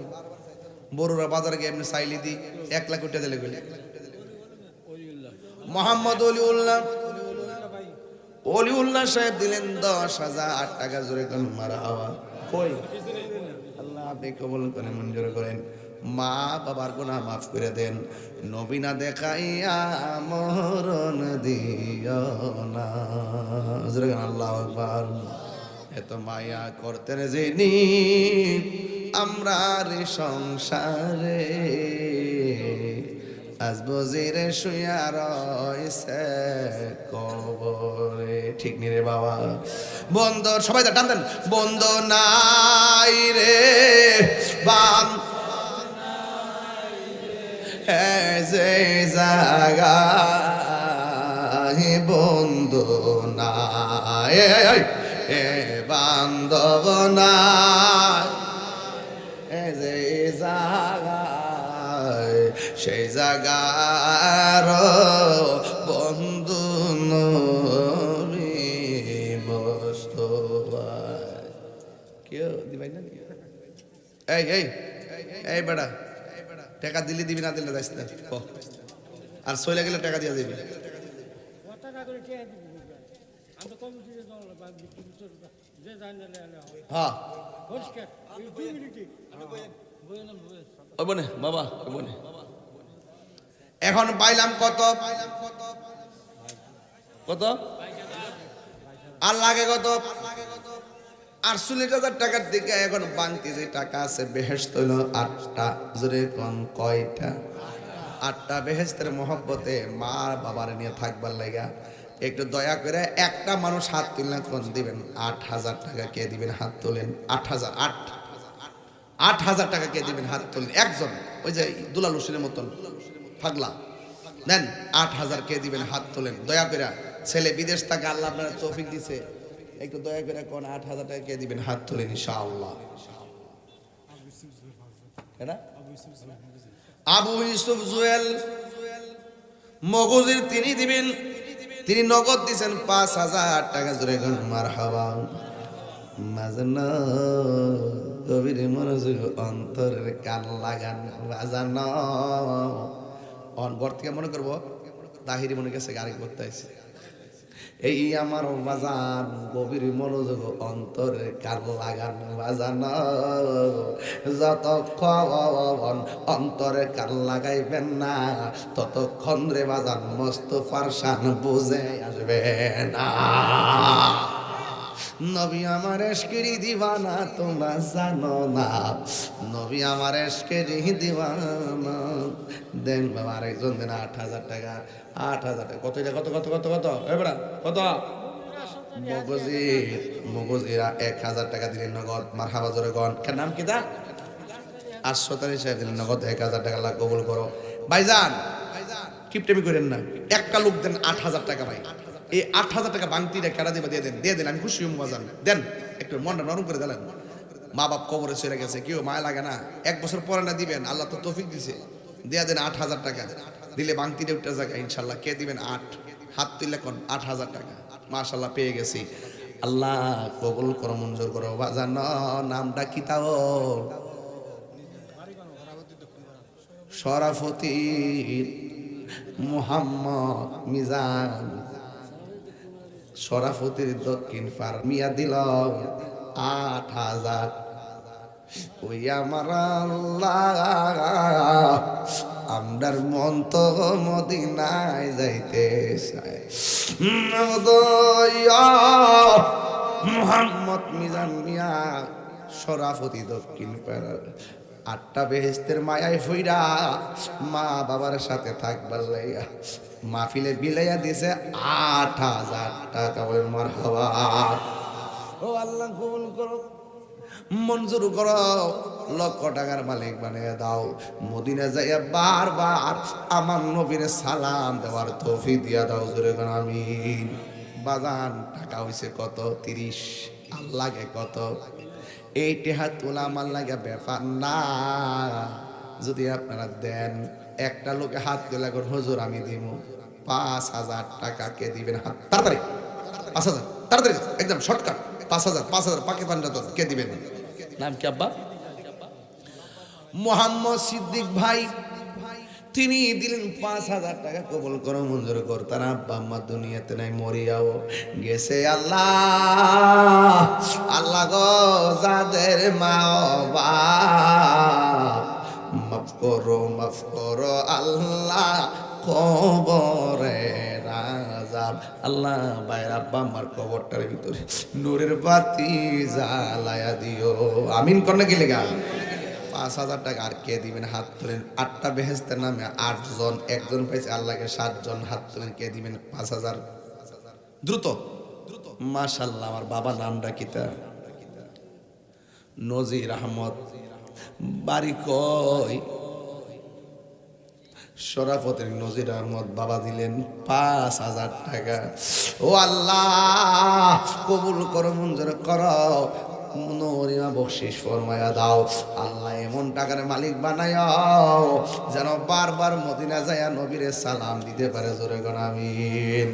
বড়ুরা বাজারে গিয়ে এমনি চাইলি দি 1 লাখ উঠে দিলে গেলে। মোহাম্মদ অলিউল্লাহ সাহেব দিলেন 10,000 টাকা। জোরে কোন মারহাবা। কই আল্লাহ আপনি কবুল করেন, মঞ্জুর করেন। মা বাবার গুনাহ মাফ করে দেন। নবী না দেখাইয়া মরণ দিও না। জোরে কোন আল্লাহু আকবার। এত মায়া করতেন যিনি আমরা রে সংসারে, আজ বজিরে শুয়া রয়েছে কবরে। ঠিক নি রে বাবা? বন্ধর সবাই টান দেন। বন্ধ নাই রে বাম যে জাগা বন্ধু নাই, এ বান্ধব নাই, যে জাগায় সেই জাগার বন্ধু নবী মুস্তাফা। কেউ দিবাই না? এই এই এই বেটা, টাকা দিলি দিবি, না দিলে যাইস না। আর সইলে গেলে টাকা দিয়ে দিবি। হ্যাঁ বাবা, এখন পাইলাম কত কত? আর লাগে কত? 48,000 টাকার দিকে এখন বাংতি যে টাকা আছে বেহেশত হইল 8টা। জোরে কোন কয়টা? 8টা। বেহেশতের মহব্বতে মা বাবার নিয়ে থাকবার লাগা একটু দয়া করে একটা মানুষ হাত তুললেন, কোন দিবেন? 8,000 টাকা। কে দিবেন? হাত তোলেন। 8,000 টাকা কে দিবেন? হাত তোলেন। একজন, ওই যে দুলাল হোসেনের মতন পাগলা দেন। 8,000 কে দিবেন? হাত তোলেন। দয়া করে, ছেলে বিদেশ থেকে আল্লাহ আপনার তৌফিক দিছে, একটু দয়া করে কোন 8,000 টাকা কে দিবেন? হাত তোলেন ইনশাআল্লাহ। আবু ইউসুফ জুয়েল মগজির তিনি দিবেন। তিনি নগদ দিছেন 5,000 টাকা। জোরে কোন মারহাবা। মাজানা গভীর মনোযোগ, অন্তরের কান লাগান বাজানো। ঘর থেকে মনে করবো তাহিরি মনে গেছে আরেক বক্তা আছে। এই আমার বাজান, গভীর মনোযোগ, অন্তরের কান লাগান বাজানো। যতক্ষণ অন্তরে কান লাগাইবেন না, ততক্ষণ রে বাজান মোস্তফার শান বুঝে আসবে না। নবী আমার এশকেরি দিওয়ানা, তোমরা জানো না। নবী আমার এশকেরি দিওয়ানা। দেন বাবা আরেকজন দেন 8,000 টাকা। 8,000 টাকা। কত এটা? কত কত কত কত? এবারে কত? মগজিরা 1,000 টাকা দিলেন নগদ। মারহাবা জোরে গন। নাম কি দা? আশরাফি সাহেব দিলেন নগদ 1,000 টাকা। আল্লাহ কবুল করো। ভাইজান কিপটেমি করেন না, একটা লোক দেন 8,000 টাকা। ভাই এই 8,000 টাকা বাংতিটা কেডা দিবা? দিয়ে দেন, দিয়ে দেন। আমি খুশি হম বাজান। দেন, একটু মনটা নরম করে দিলেন। মা বাপ কবরে চলে গেছে, কেউ মায়া লাগে না, 1 বছর পরে না দিবেন, আল্লাহ তো তৌফিক দিছে, দেয়া দেন 8,000 টাকা দিলে বাংতি দেউটার জায়গায় ইনশাল্লাহ কে দিবেন 8, হাত তুললে কোন 8,000 টাকা মাশাল্লাহ পেয়ে গেছি। আল্লাহ কবুল করো, মঞ্জুর করো। বাজান নামটা কি তাও? শরাফতি মুহাম্মদ মিজান, শরাফতির দক্ষিণ পার মিয়া দিল 8,000। ওই আমার আল্লাহ আমরার মন তো মদিনায় যাইতে চায়। মুহাম্মদ মিজান মিয়া শরাফতি দক্ষিণ পাড়ার 8টা বেহেশতের মায়ায় ফইরা মা বাবার সাথে থাকবার লাইয়া মাহফিলে বিলাইয়া দিছে 8,000 টাকা। বলেন মারহাবা। ও আল্লাহ কবুল করো, মঞ্জুর করো, লক্ষ টাকার মালিক বানিয়ে দাও। মদিনা যাইয়া বারবার আমার নবীর সালাম দেওয়ার তৌফিক দিয়া দাও। জোরে কোন আমিন। বাজান টাকা হইছে কত? 30। আল্লাহকে কত? এইটি হাত তোলা আমার লাগে ব্যাপার না। যদি আপনারা দেন, একটা লোকে হাত তোলা করে হুজুর আমি দিব 5,000 টাকা। কে দিবেন? হাত তাড়াতাড়ি। 5,000 তাড়াতাড়ি, একদম শর্টকাট। 5,000 পাকে পাঞ্জাত। কে দিবেন? নাম কি আব্বা? মোহাম্মদ সিদ্দিক ভাই, তিনি দিলেন 5,000 টাকা। কবুল করো, মঞ্জুর কর। তার আব্বা আম্মা দুনিয়াতে নাই, মরিয়াও গেছে। আল্লাহ আল্লাহ গো, যাদের মা বাপ মাফ করো আল্লাহ, কবরে রাজাব। আল্লাহ বাইর আব্বা আমার কবরটার ভিতরে নূরের বাতি জ্বালায়া দিও। আমিন কর না কি লেগা? 5,000 টাকা। আর কে দিবেন? হাত তোলেন। 8টা বেহেশতের নামে 8 জন, একজন পাইছে আল্লাহকে 7 জন। হাত তোলেন, কে দিবেন? 5,000 দ্রুত। মাশাআল্লাহ। আমার বাবা নামটা কিতা? নজির আহমদ। বাড়ি কই? শরাফতের নজির আহমদ বাবা দিলেন 5,000 টাকা। ও আল্লাহ কবুল করো, মঞ্জুর করো, নরিমা বকশিশ ফরমায়া দাও। আল্লাহ এমন টাকার মালিক বানায়ও যেন বারবার মদিনা যায়া নবীরে সালাম দিতে পারে। জোরে কোন আমিন।